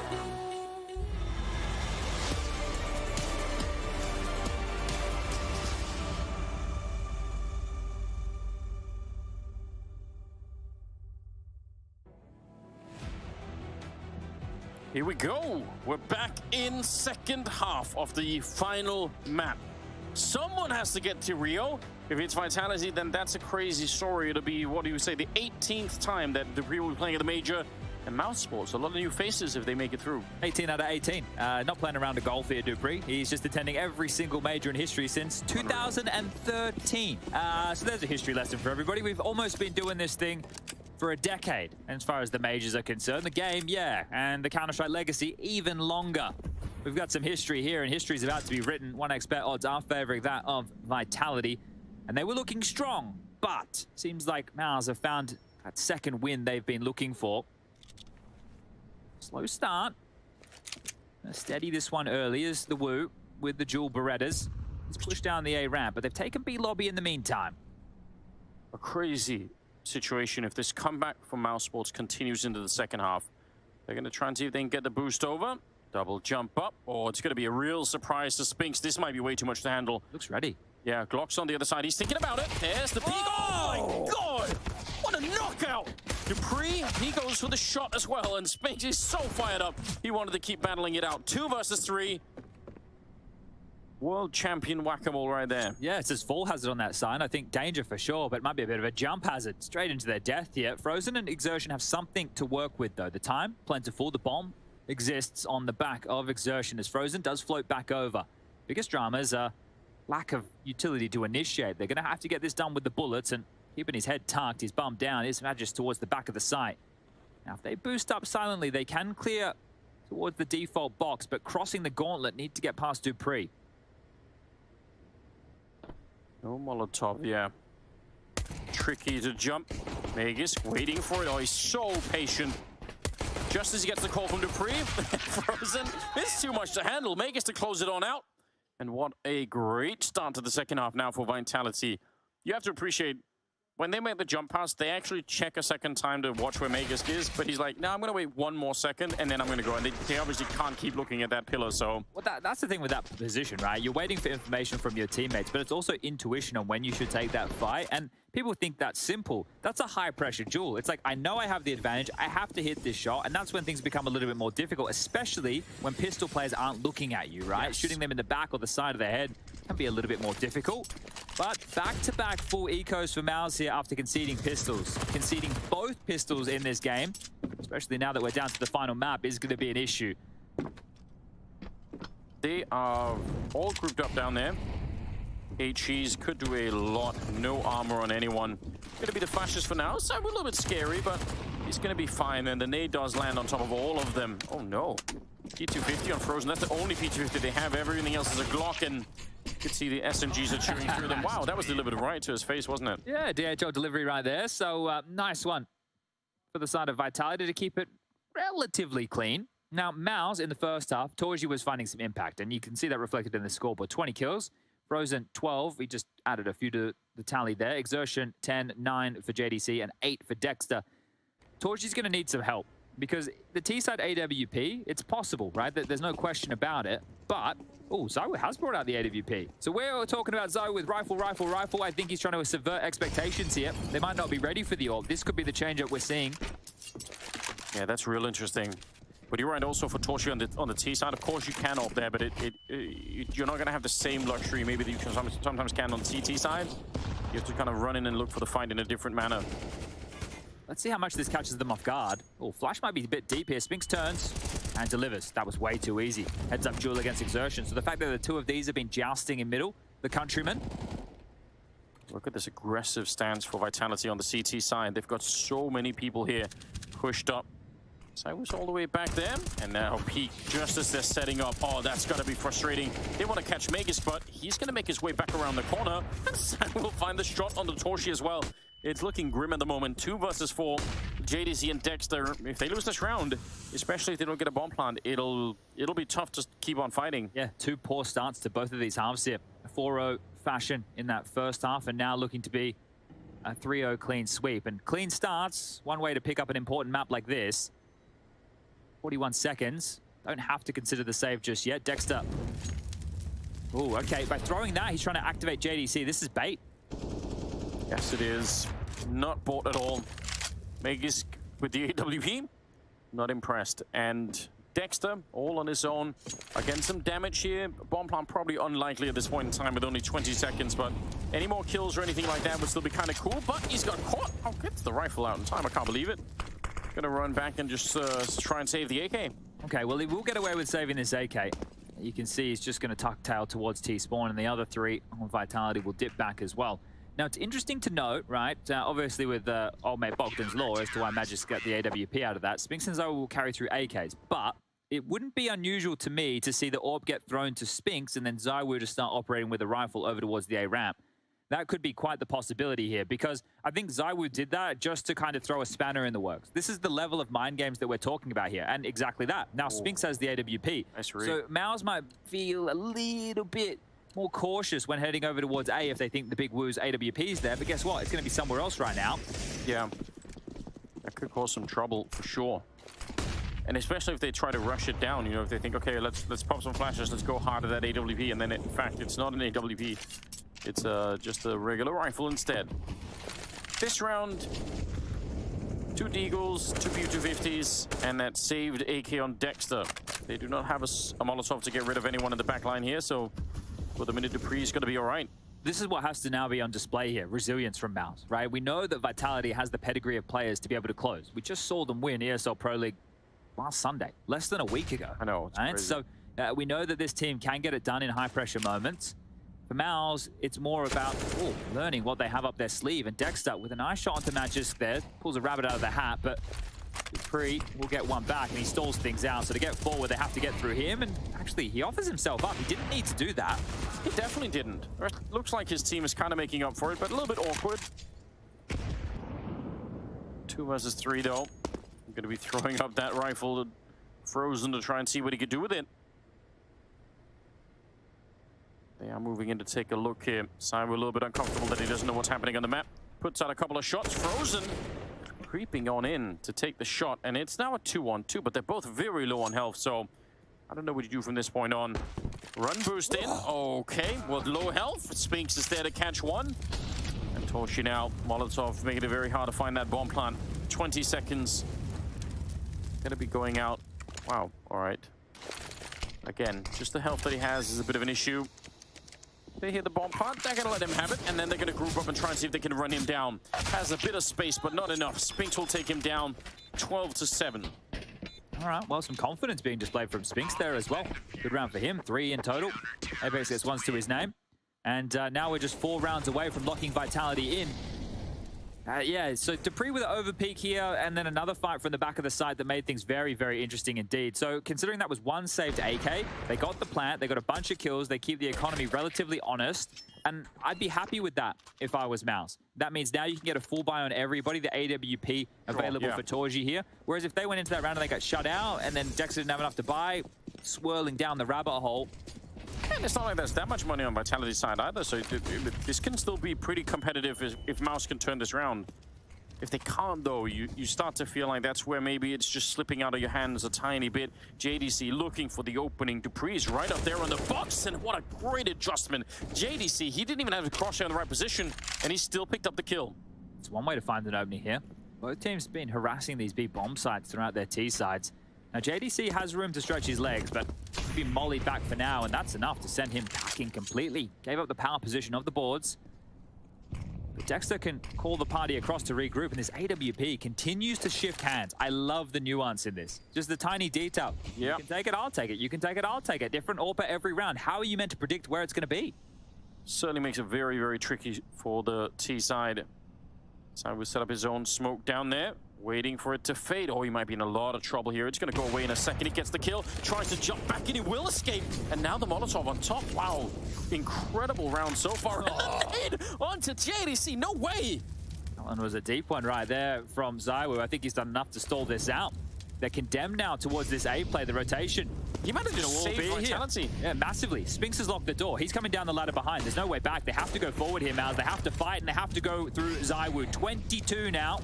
Here we go. We're back in second half of the final map. Someone has to get to Rio. If it's Vitality, then that's a crazy story. It'll be, what do you say, the 18th time that Dupree will be playing at the major. And Mouse Sports, a lot of new faces if they make it through. 18 out of 18. Not playing around a golf here, Dupree. He's just attending every single major in history since 2013. So there's a history lesson for everybody. We've almost been doing this thing for a decade. And as far as the majors are concerned, the game, yeah. And the Counter-Strike legacy, even longer. We've got some history here, and history's about to be written. 1x bet odds are favoring that of Vitality. And they were looking strong, but seems like Mouse have found that second win they've been looking for. Slow start. Steady this one early as the Wu with the dual Berettas. He's pushed down the A ramp, but they've taken B lobby in the meantime. A crazy situation if this comeback from Mouse Sports continues into the second half. They're going to try and see if they can get the boost over. Double jump up, or it's going to be a real surprise to Spinks. This might be way too much to handle. Looks ready. Yeah, Glock's on the other side. He's thinking about it. There's the peek. Oh my God! What a knockout! Dupree, he goes for the shot as well, and Spinks is so fired up. He wanted to keep battling it out. 2 versus 3. World champion whack-a-mole right there. Yeah, it says fall hazard on that sign. I think danger for sure, but it might be a bit of a jump hazard. Straight into their death here. Frozen and Exertion have something to work with, though. The time, plentiful. The bomb exists on the back of Exertion as Frozen does float back over. Biggest drama is lack of utility to initiate. They're going to have to get this done with the bullets, and keeping his head tucked, his bum down, his Magus towards the back of the site. Now, if they boost up silently, they can clear towards the default box, but crossing the gauntlet need to get past Dupree. No Molotov, yeah. Tricky to jump. Magus waiting for it. Oh, he's so patient. Just as he gets the call from Dupree, Frozen, it's too much to handle. Magus to close it on out. And what a great start to the second half now for Vitality. You have to appreciate when they make the jump pass, they actually check a second time to watch where Magisk is, but he's like, no, I'm going to wait 1 more second, and then I'm going to go. And they obviously can't keep looking at that pillar, so... Well, that's the thing with that position, right? You're waiting for information from your teammates, but it's also intuition on when you should take that fight. And people think that's simple. That's a high-pressure duel. It's like, I know I have the advantage. I have to hit this shot, and that's when things become a little bit more difficult, especially when pistol players aren't looking at you, right? Yes. Shooting them in the back or the side of their head can be a little bit more difficult. But back-to-back full ecos for Mouse here after conceding pistols. Conceding both pistols in this game, especially now that we're down to the final map, is going to be an issue. They are all grouped up down there. HEs could do a lot. No armor on anyone. Going to be the flashes for now. So a little bit scary, but he's going to be fine. And the nade does land on top of all of them. Oh no. P250 on Frozen. That's the only P250 they have. Everything else is a Glock, and you can see the SMGs are chewing through them. Wow, that was delivered right to his face, wasn't it? Yeah, DHL delivery right there. So nice one for the side of Vitality to keep it relatively clean. Now, Mouse in the first half, Torji was finding some impact, and you can see that reflected in the scoreboard. 20 kills, Frozen 12. We just added a few to the tally there. Exertion 10, 9 for JDC, and 8 for Dexter. Torji's going to need some help, because the T-side AWP, it's possible, right? There's no question about it. But, oh, Zywoo has brought out the AWP. So we're talking about Zywoo with rifle. I think he's trying to subvert expectations here. They might not be ready for the ult. This could be the change-up we're seeing. Yeah, that's real interesting. But you're right also for Torchi on the T side. Of course you can ult there, but you're not going to have the same luxury maybe that you sometimes can on the CT side. You have to kind of run in and look for the fight in a different manner. Let's see how much this catches them off guard. Oh, Flash might be a bit deep here. Spinks turns and delivers. That was way too easy. Heads up duel against Exertion. So the fact that the two of these have been jousting in middle, the countrymen. Look at this aggressive stance for Vitality on the CT side. They've got so many people here pushed up. Zywoo's all the way back there, and now Peak just as they're setting up. Oh, that's got to be frustrating. They want to catch Magisk, but he's going to make his way back around the corner, and Zywoo will find the shot on the Torchi as well. It's looking grim at the moment. 2 versus 4. JDC and Dexter, if they lose this round, especially if they don't get a bomb plant, it'll be tough to keep on fighting. Yeah, 2 poor starts to both of these halves here. A 4-0 fashion in that first half, and now looking to be a 3-0 clean sweep. And clean starts, one way to pick up an important map like this. 41 seconds. Don't have to consider the save just yet. Dexter. Oh, okay. By throwing that, he's trying to activate JDC. This is bait. Yes, it is. Not bought at all. Magisk with the AWP. Not impressed. And Dexter, all on his own. Again, some damage here. Bomb plant probably unlikely at this point in time with only 20 seconds, but any more kills or anything like that would still be kind of cool. But he's got caught. Oh, gets the rifle out in time. I can't believe it. Gonna run back and just try and save the AK. Okay, well, he will get away with saving this AK. You can see he's just going to tuck tail towards T-spawn, and the other 3 on Vitality will dip back as well. Now, it's interesting to note, right, obviously with old mate Bogdan's law as to why Magisk got the AWP out of that, Spinks and Zywoo will carry through AKs, but it wouldn't be unusual to me to see the orb get thrown to Spinks and then Zywoo to start operating with a rifle over towards the A ramp. That could be quite the possibility here, because I think Zywoo did that just to kind of throw a spanner in the works. This is the level of mind games that we're talking about here, and exactly that. Now, Spinks has the AWP. So Mouse might feel a little bit more cautious when heading over towards A if they think the Big Woo's AWP is there, but guess what? It's going to be somewhere else right now. Yeah, that could cause some trouble for sure. And especially if they try to rush it down, you know, if they think, okay, let's pop some flashes, let's go hard at that AWP, and then in fact, it's not an AWP. It's just a regular rifle instead. This round, 2 Deagles, 2 P250s, and that saved AK on Dexter. They do not have a Molotov to get rid of anyone in the back line here, so for the minute Dupree's going to be all right. This is what has to now be on display here, resilience from Mouse, right? We know that Vitality has the pedigree of players to be able to close. We just saw them win ESL Pro League last Sunday, less than a week ago. I know, it's crazy. So we know that this team can get it done in high-pressure moments. For Mouse, it's more about learning what they have up their sleeve. And Dexter, with a nice shot onto Magisk there, pulls a rabbit out of the hat, but Dupree will get one back, and he stalls things out. So to get forward, they have to get through him, and actually, he offers himself up. He didn't need to do that. He definitely didn't. It looks like his team is kind of making up for it, but a little bit awkward. 2 versus 3, though. I'm going to be throwing up that rifle to Frozen to try and see what he could do with it. They are moving in to take a look here. Zywoo a little bit uncomfortable that he doesn't know what's happening on the map. puts out a couple of shots. Frozen creeping on in to take the shot, and it's now a 2-on-2, but they're both very low on health, so I don't know what you do from this point on. Run boost in. Okay, with low health, Spinks is there to catch one. And Torshi now, Molotov making it very hard to find that bomb plant. 20 seconds. Gonna be going out. Wow, all right. Again, just the health that he has is a bit of an issue. They hit the bomb plant, they're gonna let him have it, and then they're gonna group up and try and see if they can run him down. Has a bit of space, but not enough. Spinks will take him down 12-7. All right, well, some confidence being displayed from Spinks there as well. Good round for him, 3 in total. Apex gets ones to his name. And now we're just 4 rounds away from locking Vitality in. Yeah, so Dupree with an overpeak here, and then another fight from the back of the site that made things very, very interesting indeed. So considering that was 1 saved AK, they got the plant, they got a bunch of kills, they keep the economy relatively honest, and I'd be happy with that if I was Mouse. That means now you can get a full buy on everybody, the AWP available for Torji here. Whereas if they went into that round and they got shut out, and then Dex didn't have enough to buy, swirling down the rabbit hole. And it's not like there's that much money on Vitality's side either, so this can still be pretty competitive if Mouse can turn this round. If they can't, though, you start to feel like that's where maybe it's just slipping out of your hands a tiny bit. JDC looking for the opening. Dupree's right up there on the box, and what a great adjustment. JDC, he didn't even have the crosshair in the right position, and he still picked up the kill. It's one way to find an opening here. Both teams have been harassing these B bomb sites throughout their T sides. Now, JDC has room to stretch his legs, but he's been mollied back for now, and that's enough to send him packing completely. Gave up the power position of the boards. But Dexter can call the party across to regroup, and this AWP continues to shift hands. I love the nuance in this. Just the tiny detail. Yep. You can take it, I'll take it. You can take it, I'll take it. Different AWP every round. How are you meant to predict where it's going to be? Certainly makes it very, very tricky for the T side. So we set up his own smoke down there, waiting for it to fade. Oh, he might be in a lot of trouble here. It's going to go away in a second. He gets the kill, tries to jump back, and he will escape. And now the Molotov on top. Wow, incredible round so far. Onto JDC, no way. That one was a deep one right there from Zywoo. I think he's done enough to stall this out. They're condemned now towards this A play, the rotation. He might have just saved Vitality. Yeah, massively. Spinks has locked the door. He's coming down the ladder behind. There's no way back. They have to go forward here, Mouse. They have to fight, and they have to go through Zywoo. 22 now.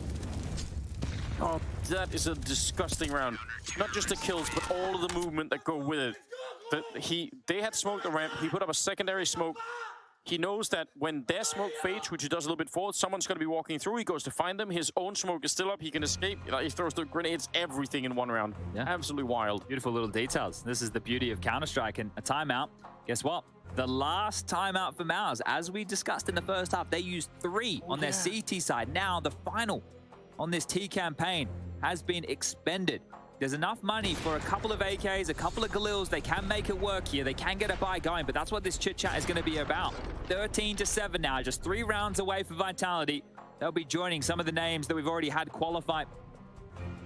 Oh, that is a disgusting round. Not just the kills, but all of the movement that go with it. They had smoked the ramp. He put up a secondary smoke. He knows that when their smoke fades, which he does a little bit forward, someone's going to be walking through. He goes to find them. His own smoke is still up. He can escape. He throws the grenades, everything in one round. Yeah. Absolutely wild. Beautiful little details. This is the beauty of Counter-Strike, and a timeout. Guess what? The last timeout for Mars, as we discussed in the first half, they used 3 on their CT side. Now the final on this T campaign has been expended. There's enough money for a couple of AKs, a couple of Galils. They can make it work here. They can get a buy going, but that's what this chit-chat is going to be about. 13-7 now, just 3 rounds away for Vitality. They'll be joining some of the names that we've already had qualify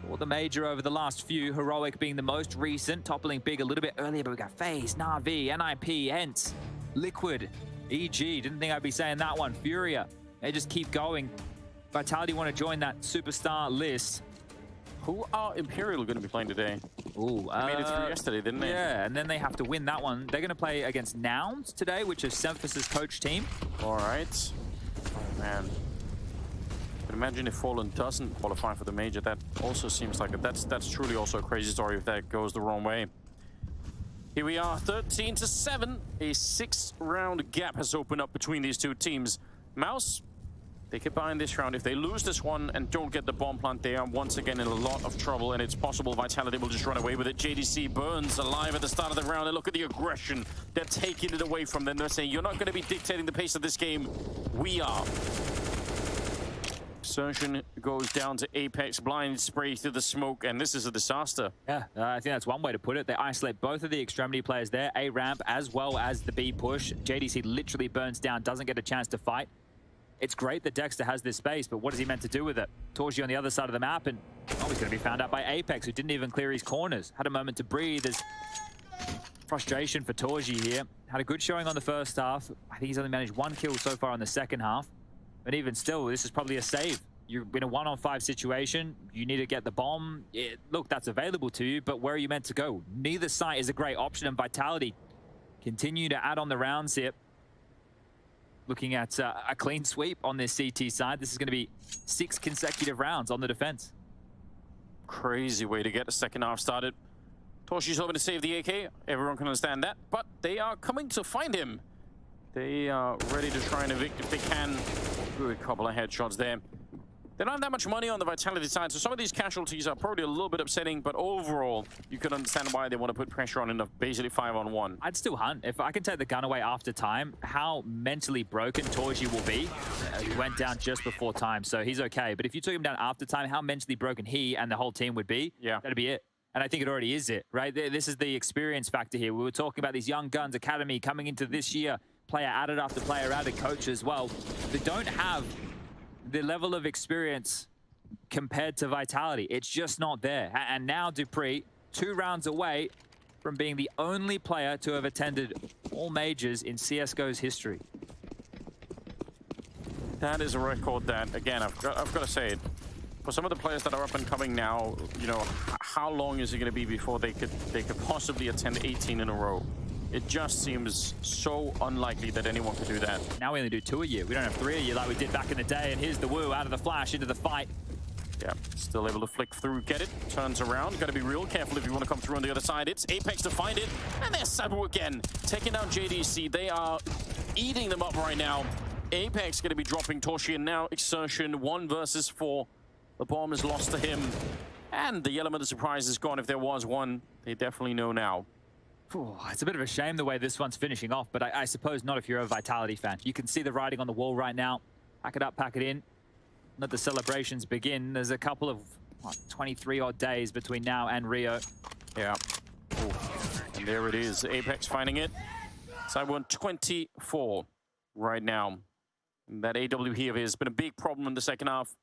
for the major over the last few. Heroic being the most recent, toppling Big a little bit earlier, but we got FaZe, Na'Vi, NIP, Hence, Liquid, EG. Didn't think I'd be saying that one. Furia. They just keep going. Vitality want to join that superstar list. Who are Imperial going to be playing today? Ooh, they made it through yesterday, didn't they? Yeah, and then they have to win that one. They're going to play against Nouns today, which is Semphis' coach team. All right. Oh, man. But imagine if Fallen doesn't qualify for the major. That also seems like that's truly also a crazy story if that goes the wrong way. Here we are, 13-7. A 6-round gap has opened up between these two teams. Mouse, they get behind this round. If they lose this one and don't get the bomb plant, they are once again in a lot of trouble, and it's possible Vitality will just run away with it. JDC burns alive at the start of the round, and look at the aggression. They're taking it away from them. They're saying, you're not going to be dictating the pace of this game. We are. Exertion goes down to Apex, blind spray through the smoke, and this is a disaster. Yeah, I think that's one way to put it. They isolate both of the extremity players there, A ramp as well as the B push. JDC literally burns down, doesn't get a chance to fight. It's great that Dexter has this space, but what is he meant to do with it? Torji on the other side of the map, and oh, he's going to be found out by Apex, who didn't even clear his corners. Had a moment to breathe. There's frustration for Torji here. Had a good showing on the first half. I think he's only managed 1 kill so far in the second half. But even still, this is probably a save. You're in a 1-on-5 situation. You need to get the bomb. Look, that's available to you, but where are you meant to go? Neither site is a great option, and Vitality continue to add on the rounds here. looking at a clean sweep on this CT side. This is going to be 6 consecutive rounds on the defense. Crazy way to get the second half started. Toshi's hoping to save the AK. Everyone can understand that. But they are coming to find him. They are ready to try and evict if they can. Ooh, a couple of headshots there. They don't have that much money on the Vitality side, so some of these casualties are probably a little bit upsetting, but overall, you can understand why they want to put pressure on in a basically 5-on-1. I'd still hunt. If I can take the gun away after time, how mentally broken Torji will be. He went down just before time, so he's okay. But if you took him down after time, how mentally broken he and the whole team would be, that'd be it. And I think it already is it, right? This is the experience factor here. We were talking about these young guns, academy coming into this year, player added after player added, coach as well. They don't have the level of experience compared to Vitality. It's just not there. And now dupreeh, 2 rounds away from being the only player to have attended all majors in CSGO's history. That is a record that, again, I've got to say it. For some of the players that are up and coming now, you know, how long is it going to be before they could possibly attend 18 in a row? It just seems so unlikely that anyone could do that. Now we only do 2 a year. We don't have 3 a year like we did back in the day. And here's the Woo out of the flash into the fight. Yeah, still able to flick through, get it, turns around. Got to be real careful if you want to come through on the other side. It's Apex to find it. And there's Sabu again, taking down JDC. They are eating them up right now. Apex going to be dropping Torshi, and now Exertion 1 versus 4. The bomb is lost to him. And the element of surprise is gone. If there was one, they definitely know now. It's a bit of a shame the way this one's finishing off, but I suppose not if you're a Vitality fan. You can see the writing on the wall right now. Pack it up, pack it in. Let the celebrations begin. There's a couple of 23-odd days between now and Rio. Yeah. Ooh. And there it is. Apex finding it. Side 124 right now. And that AW here has been a big problem in the second half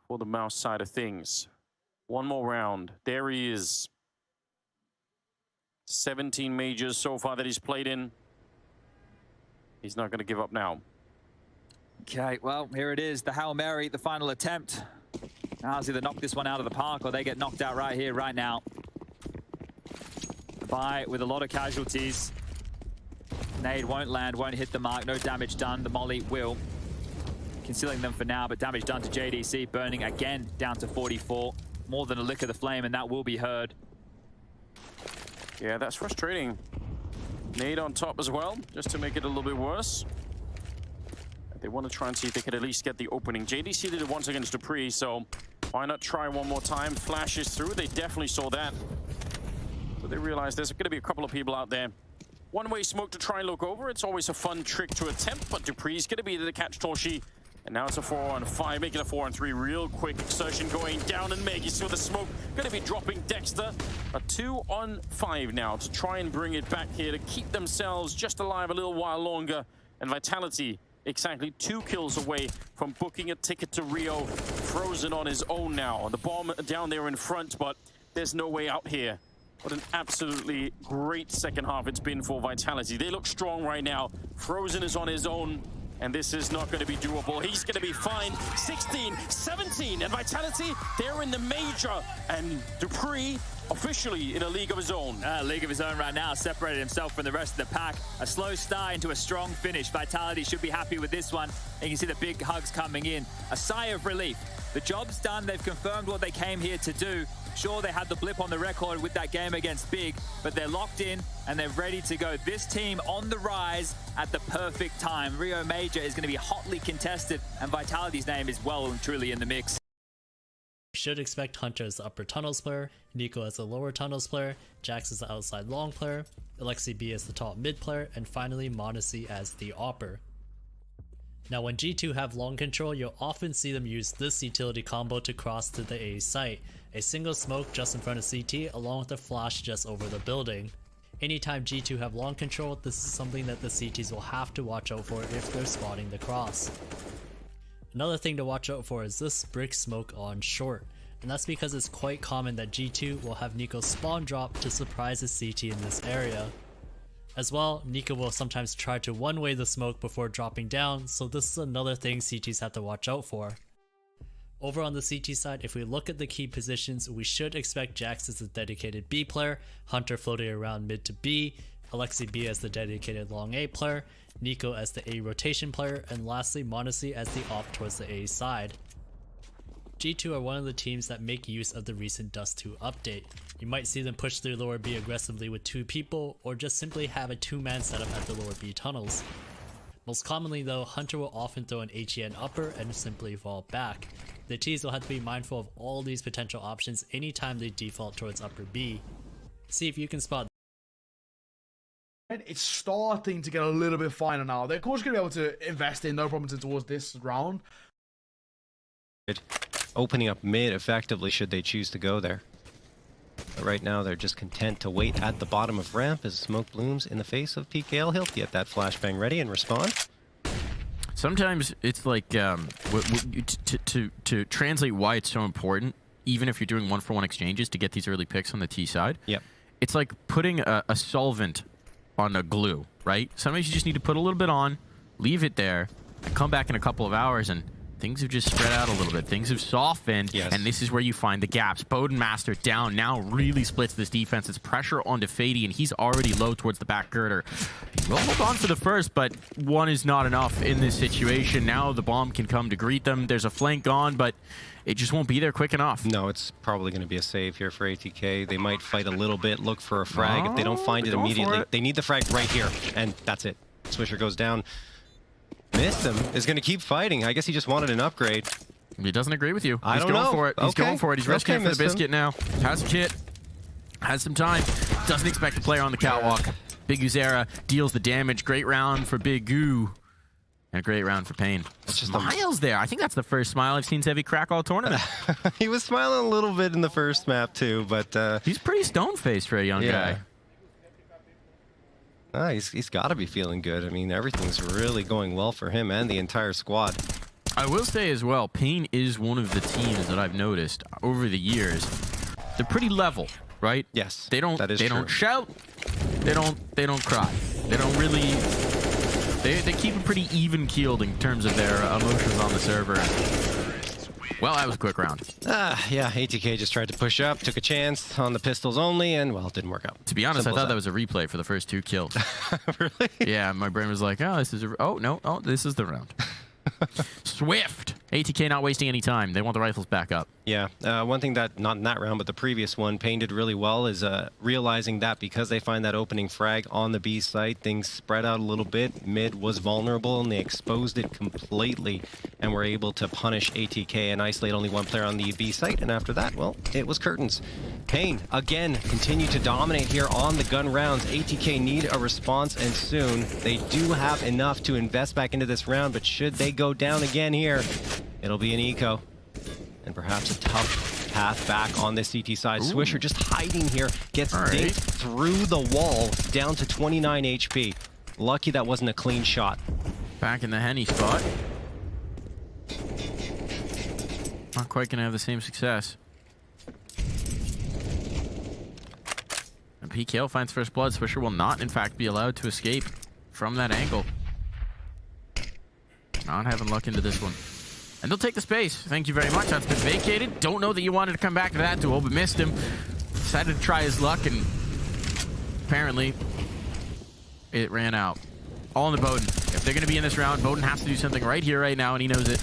for the mouse side of things. One more round. There he is. 17 majors so far that he's played in. He's not going to give up now. Okay, well, here it is. The Hail Mary, the final attempt. Now it's either knock this one out of the park or they get knocked out right here, right now. Bye with a lot of casualties. Nade won't land, won't hit the mark. No damage done. The molly will. Concealing them for now, but damage done to JDC. Burning again down to 44. More than a lick of the flame, and that will be heard. Yeah, that's frustrating. Nade on top as well, just to make it a little bit worse. They want to try and see if they could at least get the opening. JDC did it once against dupreeh, so why not try one more time? Flashes through, they definitely saw that. So they realize there's going to be a couple of people out there. One-way smoke to try and look over. It's always a fun trick to attempt, but dupreeh's going to be there to catch Torshi. And now it's a 4-on-5, making a 4-on-3 real quick. Exertion going down, and Meg, you see the smoke. Going to be dropping Dexter. A 2-on-5 now to try and bring it back here to keep themselves just alive a little while longer. And Vitality exactly 2 kills away from booking a ticket to Rio. Frozen on his own now. The bomb down there in front, but there's no way out here. What an absolutely great second half it's been for Vitality. They look strong right now. Frozen is on his own. And this is not going to be doable. He's going to be fine. 16, 17, and Vitality, they're in the major. And dupreeh officially in a league of his own. League of his own right now, separated himself from the rest of the pack. A slow start into a strong finish. Vitality should be happy with this one. And you can see the big hugs coming in. A sigh of relief. The job's done. They've confirmed what they came here to do. Sure, they had the blip on the record with that game against Big, but they're locked in and they're ready to go. This team on the rise at the perfect time. Rio Major is going to be hotly contested, and Vitality's name is well and truly in the mix. You should expect Hunter as the upper tunnels player, Nico as the lower tunnels player, Jax as the outside long player, Alexi B as the top mid player, and finally Monacy as the opper. Now when G2 have long control, you'll often see them use this utility combo to cross to the A site. A single smoke just in front of CT along with a flash just over the building. Anytime G2 have long control, this is something that the CTs will have to watch out for if they're spotting the cross. Another thing to watch out for is this brick smoke on short, and that's because it's quite common that G2 will have Nico spawn drop to surprise his CT in this area. As well, Nico will sometimes try to one-way the smoke before dropping down, so this is another thing CTs have to watch out for. Over on the CT side, if we look at the key positions, we should expect Jax as a dedicated B player, Hunter floating around mid to B, Alexi B as the dedicated long A player, Nico as the A rotation player, and lastly Monacy as the op towards the A side. G2 are one of the teams that make use of the recent Dust 2 update. You might see them push through lower B aggressively with 2 people, or just simply have a 2-man setup at the lower B tunnels. Most commonly though, Hunter will often throw an HEN upper and simply fall back. The Ts will have to be mindful of all these potential options anytime they default towards upper B. See if you can spot. It's starting to get a little bit finer now. They're of course going to be able to invest in no problem towards this round. Opening up mid effectively should they choose to go there. But right now they're just content to wait at the bottom of ramp as smoke blooms in the face of PKL. He'll get that flashbang ready and respond. Sometimes it's like to translate why it's so important, even if you're doing 1-for-1 exchanges, to get these early picks on the T side. Yep. It's like putting a solvent on a glue, right? Sometimes you just need to put a little bit on, leave it there, and come back in a couple of hours and things have just spread out a little bit. Things have softened, yes. And this is where you find the gaps. Bodenmaster down now really splits this defense. It's pressure onto Fady, and he's already low towards the back girder. We'll hold on for the first, but one is not enough in this situation. Now the bomb can come to greet them. There's a flank on, but it just won't be there quick enough. No, it's probably going to be a save here for ATK. They might fight a little bit, look for a frag. If they don't find it immediately, they need the frag right here, and that's it. Swisher goes down. Missed him. Is going to keep fighting. I guess he just wanted an upgrade. He doesn't agree with you. I He's don't going know. for it. He's going for it. He's rescuing for the biscuit now. Has a kit. Has some time. Doesn't expect a player on the catwalk. Big Uzera deals the damage. Great round for Big Goo. And a great round for Pain. Smiles there. I think that's the first smile I've seen Zevi crack all tournament. He was smiling a little bit in the first map too, but he's pretty stone-faced for a young guy. He's got to be feeling good. I mean, everything's really going well for him and the entire squad. I will say as well, Pain is one of the teams that I've noticed over the years. They're pretty level, right? Yes, they don't. That is they true. don't shout. They don't cry. They don't really. They keep it pretty even keeled in terms of their emotions on the server. Well, that was a quick round. Yeah, ATK just tried to push up, took a chance on the pistols only, and, well, it didn't work out. To be honest, Simple I thought that was a replay for the first 2 kills. Really? Yeah, my brain was like, oh, this is this is the round. Swift. ATK not wasting any time. They want the rifles back up. Yeah, one thing that, not in that round, but the previous one, Pain did really well is realizing that because they find that opening frag on the B site, things spread out a little bit. Mid was vulnerable, and they exposed it completely, and were able to punish ATK and isolate only one player on the B site, and after that, well, it was curtains. Pain, again, continue to dominate here on the gun rounds. ATK need a response, and soon. They do have enough to invest back into this round, but should they go down again here, it'll be an eco. And perhaps a tough path back on this CT side. Ooh. Swisher just hiding here, gets dinked through the wall, down to 29 HP. Lucky that wasn't a clean shot. Back in the Henny spot. Not quite going to have the same success. And PKL finds first blood. Swisher will not, in fact, be allowed to escape from that angle. Not having luck into this one. And they'll take the space. Thank you very much. That's been vacated. Don't know that you wanted to come back to that duel, but missed him. Decided to try his luck, and apparently it ran out. All in the Bowden. If they're going to be in this round, Bowden has to do something right here, right now, and he knows it.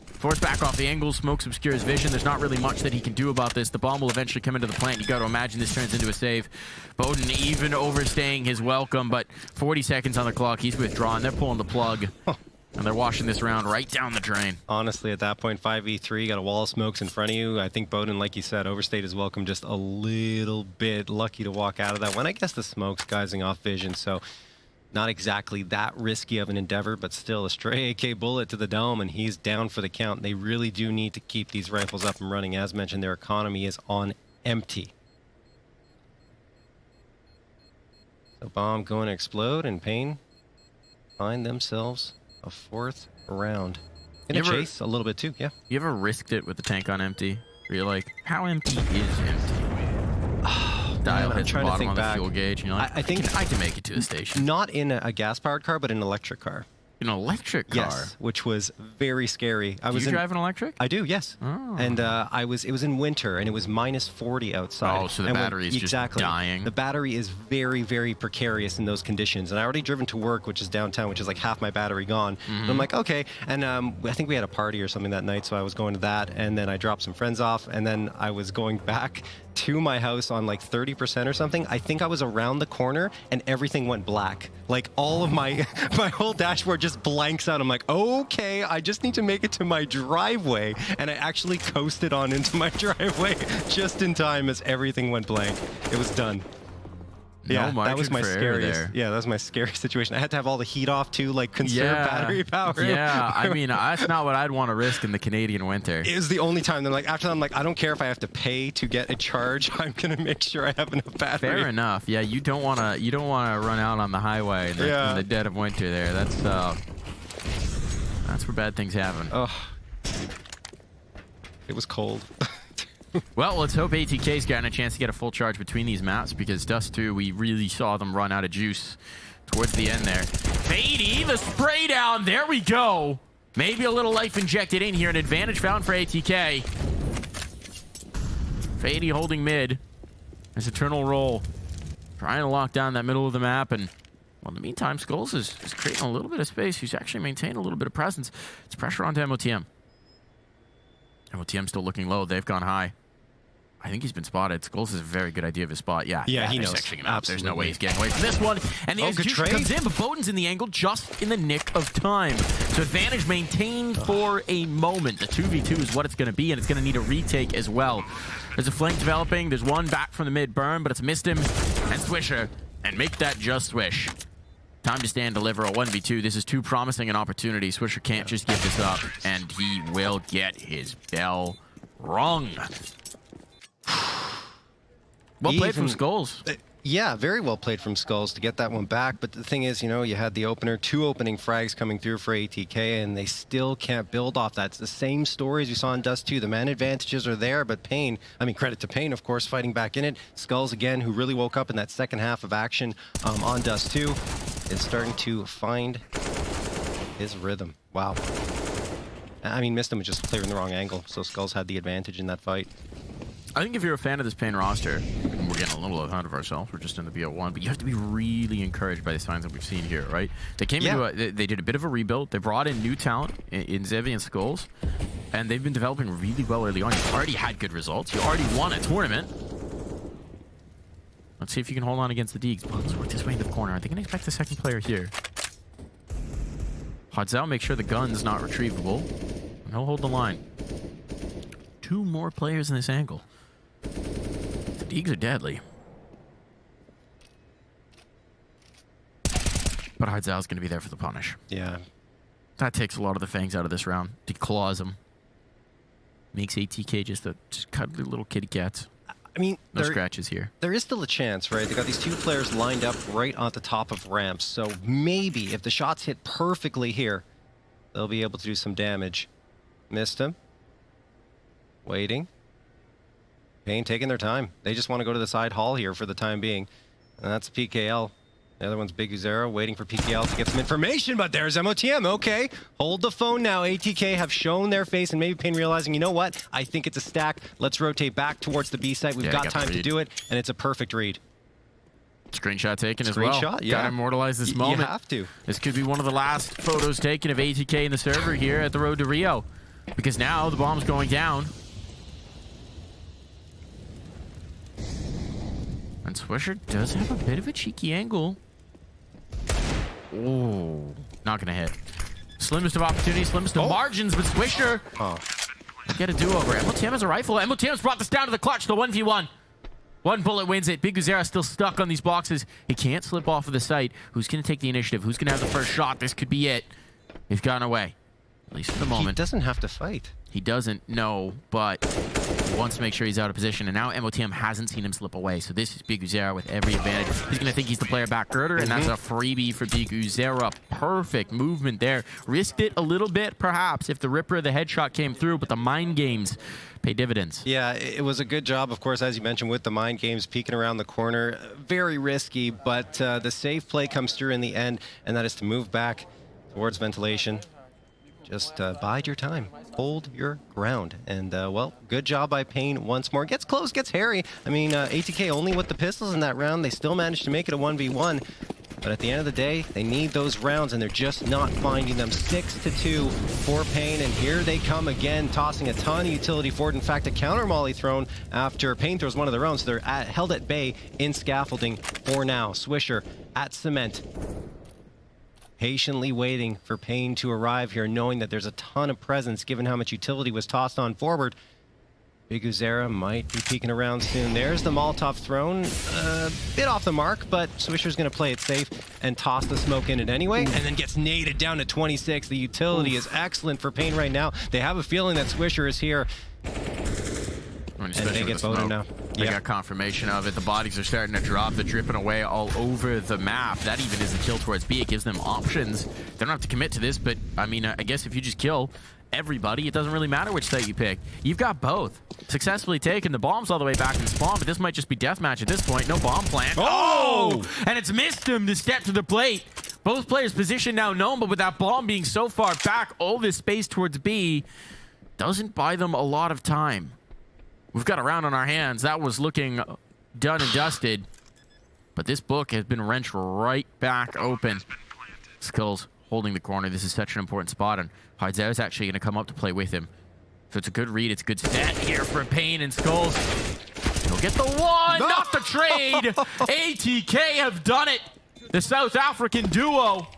Forced back off the angle. Smokes obscure his vision. There's not really much that he can do about this. The bomb will eventually come into the plant. You got to imagine this turns into a save. Bowden even overstaying his welcome, but 40 seconds on the clock. He's withdrawn. They're pulling the plug. And they're washing this round right down the drain. Honestly, at that point, 5v3, got a wall of smokes in front of you. I think Bowden, like you said, overstayed his welcome just a little bit. Lucky to walk out of that one. I guess the smoke's guising off vision, so not exactly that risky of an endeavor, but still a stray AK bullet to the dome, and he's down for the count. They really do need to keep these rifles up and running. As mentioned, their economy is on empty. So bomb going to explode, and Pain find themselves a 4th round. In a chase a little bit too, yeah. You ever risked it with the tank on empty? Where you're like, how empty is empty? Dial hits the bottom on the fuel gauge, and you're like, I can make it to the station. Not in a gas-powered car, but in an electric car. an electric car. Yes, which was very scary. Do you drive an electric? I do, yes. Oh. And it was in winter, and it was -40 outside. Oh, so the And battery is just dying. The battery is very, very precarious in those conditions. And I already driven to work, which is downtown, which is like half my battery gone. And I'm like, okay. And I think we had a party or something that night, so I was going to that. And then I dropped some friends off, and then I was going back to my house on like 30% or something. I think I was around the corner, and everything went black. Like all of my whole dashboard just blanks out. I'm like, okay, I just need to make it to my driveway. And I actually coasted on into my driveway just in time as everything went blank. It was done. Yeah, that was my scariest. Yeah, that was my scariest situation. I had to have all the heat off too, like conserve battery power. Yeah, I mean, that's not what I'd want to risk in the Canadian winter. It was the only time. Then, like after that, I'm like, I don't care if I have to pay to get a charge. I'm gonna make sure I have enough battery. Fair enough. Yeah, you don't want to run out on the highway in the dead of winter. There, that's where bad things happen. Oh, it was cold. Well, let's hope ATK's gotten a chance to get a full charge between these maps, because Dust 2, we really saw them run out of juice towards the end there. Fady, the spray down. There we go. Maybe a little life injected in here. An advantage found for ATK. Fady holding mid. His eternal roll. Trying to lock down that middle of the map. And, well, in the meantime, Skulls is creating a little bit of space. He's actually maintained a little bit of presence. It's pressure onto MOTM. MOTM still looking low. They've gone high. I think he's been spotted. Skulls is a very good idea of his spot. Yeah, he knows. Sectioning him out. There's no way he's getting away from this one. And the execution comes in, but Bowden's in the angle just in the nick of time. So advantage maintained for a moment. The 2v2 is what it's going to be, and it's going to need a retake as well. There's a flank developing. There's one back from the mid burn, but it's missed him. And Swisher. And make that just Swish. Time to stand, deliver a 1v2. This is too promising an opportunity. Swisher can't just give this up, and he will get his bell rung. Well played from Skulls. Yeah, very well played from Skulls to get that one back. But the thing is, you know, you had the opener, 2 opening frags coming through for ATK, and they still can't build off that. It's the same story as you saw in Dust 2. The man advantages are there, but Pain, I mean, credit to Pain, of course, fighting back in it. Skulls, again, who really woke up in that second half of action on Dust 2, is starting to find his rhythm. Wow. I mean, missed him just clearing the wrong angle, so Skulls had the advantage in that fight. I think if you're a fan of this Pain roster, we're getting a little ahead of ourselves. We're just in the BO1, but you have to be really encouraged by the signs that we've seen here, right? They came into they did a bit of a rebuild. They brought in new talent in Zevi and Skulls, and they've been developing really well early on. You already had good results. You already won a tournament. Let's see if you can hold on against the Deegs. Let's work this way into the corner. Are they going to expect the second player here? Hodzel, make sure the gun's not retrievable. And he'll hold the line. 2 more players in this angle. The Deegs are deadly. But Hardzel's going to be there for the punish. Yeah. That takes a lot of the fangs out of this round. Declaws them. Makes ATK just cuddly little kitty cats. I mean, no scratches here. There is still a chance, right? They got these 2 players lined up right on the top of ramps. So maybe if the shots hit perfectly here, they'll be able to do some damage. Missed him. Waiting. Pain taking their time. They just want to go to the side hall here for the time being. And that's PKL. The other one's Big Uzera waiting for PKL to get some information, but there's MOTM. Okay, hold the phone now. ATK have shown their face, and maybe Pain realizing, you know what? I think it's a stack. Let's rotate back towards the B site. We've got time to do it, and it's a perfect read. Screenshot taken as well. Screenshot, yeah. Gotta immortalize this moment. You have to. This could be one of the last photos taken of ATK in the server here at the road to Rio, because now the bomb's going down. And Swisher does have a bit of a cheeky angle. Oh, not gonna hit. Slimmest of opportunities, slimmest of margins, but Swisher get a do-over. MOTM has a rifle. MOTM's brought this down to the clutch, the 1v1. 1 bullet wins it. Big Uzera still stuck on these boxes. He can't slip off of the site. Who's gonna take the initiative? Who's gonna have the first shot? This could be it. He's gotten away. At least for the moment. He doesn't have to fight. He doesn't, no, but he wants to make sure he's out of position. And now MOTM hasn't seen him slip away. So this is Big Uzera with every advantage. He's going to think he's the player back girder, and that's a freebie for Big Uzera. Perfect movement there. Risked it a little bit, perhaps, if the Ripper, the headshot came through, but the mind games pay dividends. Yeah, it was a good job, of course, as you mentioned, with the mind games peeking around the corner. Very risky, but the safe play comes through in the end, and that is to move back towards ventilation. Just bide your time. Hold your ground. And, well, good job by Payne once more. Gets close, gets hairy. I mean, ATK only with the pistols in that round. They still managed to make it a 1v1. But at the end of the day, they need those rounds, and they're just not finding them. 6-2 for Payne, and here they come again, tossing a ton of utility forward. In fact, a counter molly thrown after Payne throws one of their own, so they're held at bay in scaffolding for now. Swisher at cement, patiently waiting for Payne to arrive here, knowing that there's a ton of presence given how much utility was tossed on forward. Big Uzera might be peeking around soon. There's the Molotov thrown. A bit off the mark, but Swisher's going to play it safe and toss the smoke in it anyway, and then gets naded down to 26. The utility is excellent for Payne right now. They have a feeling that Swisher is here. And they get voted now. They got confirmation of it. The bodies are starting to drop. They're dripping away all over the map. That even is a kill towards B. It gives them options. They don't have to commit to this, but I mean, I guess if you just kill everybody, it doesn't really matter which site you pick. You've got both. Successfully taken the bombs all the way back in spawn, but this might just be deathmatch at this point. No bomb plant. Oh! And it's missed him to step to the plate. Both players' position now known, but with that bomb being so far back, all this space towards B doesn't buy them a lot of time. We've got a round on our hands. That was looking done and dusted. But this book has been wrenched right back open. Skulls holding the corner. This is such an important spot, and Hardzer is actually going to come up to play with him. So it's a good read. It's a good stat here for Payne and Skulls. He'll get the one, no! Not the trade. ATK have done it. The South African duo.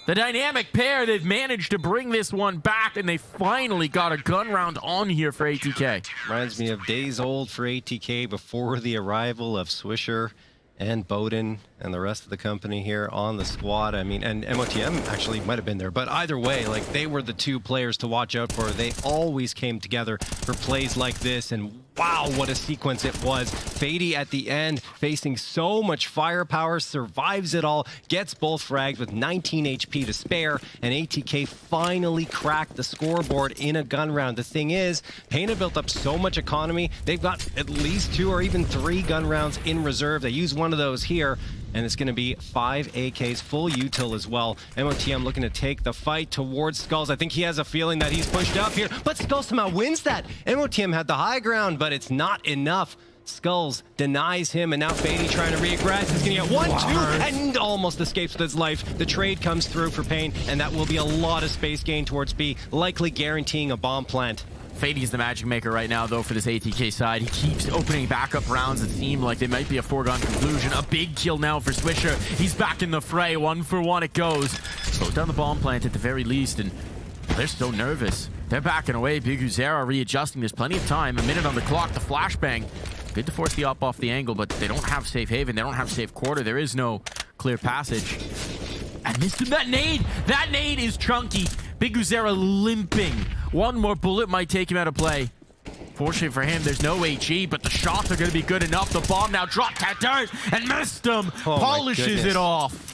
The dynamic pair, they've managed to bring this one back, and they finally got a gun round on here for ATK. Reminds me of days old for ATK before the arrival of Swisher and Bowden and the rest of the company here on the squad. I mean, and MOTM actually might have been there, but either way, like, they were the two players to watch out for. They always came together for plays like this, and wow, what a sequence it was. Fady at the end, facing so much firepower, survives it all, gets both frags with 19 HP to spare, and ATK finally cracked the scoreboard in a gun round. The thing is, Payne have built up so much economy, they've got at least 2 or even 3 gun rounds in reserve. They use one of those here, and it's going to be 5 AKs, full util as well. MOTM looking to take the fight towards Skulls. I think he has a feeling that he's pushed up here, but Skulls somehow wins that. MOTM had the high ground, but it's not enough. Skulls denies him, and now Fady trying to reaggress. He's going to get 1, 2, and almost escapes with his life. The trade comes through for Payne, and that will be a lot of space gain towards B, likely guaranteeing a bomb plant. Fady's the magic maker right now, though, for this ATK side. He keeps opening backup rounds that seem like they might be a foregone conclusion. A big kill now for Swisher. He's back in the fray. 1 for 1 it goes. Slows down the bomb plant at the very least, and they're so nervous. They're backing away. Big Uzera readjusting. There's plenty of time. A minute on the clock. The flashbang. Good to force the op off the angle, but they don't have safe haven. They don't have safe quarter. There is no clear passage. And missed him. That nade! That nade is chunky. Big Uzera limping. One more bullet might take him out of play. Fortunately for him, there's no HE, but the shots are going to be good enough. The bomb now dropped at dirt and missed him. Oh, polishes it off.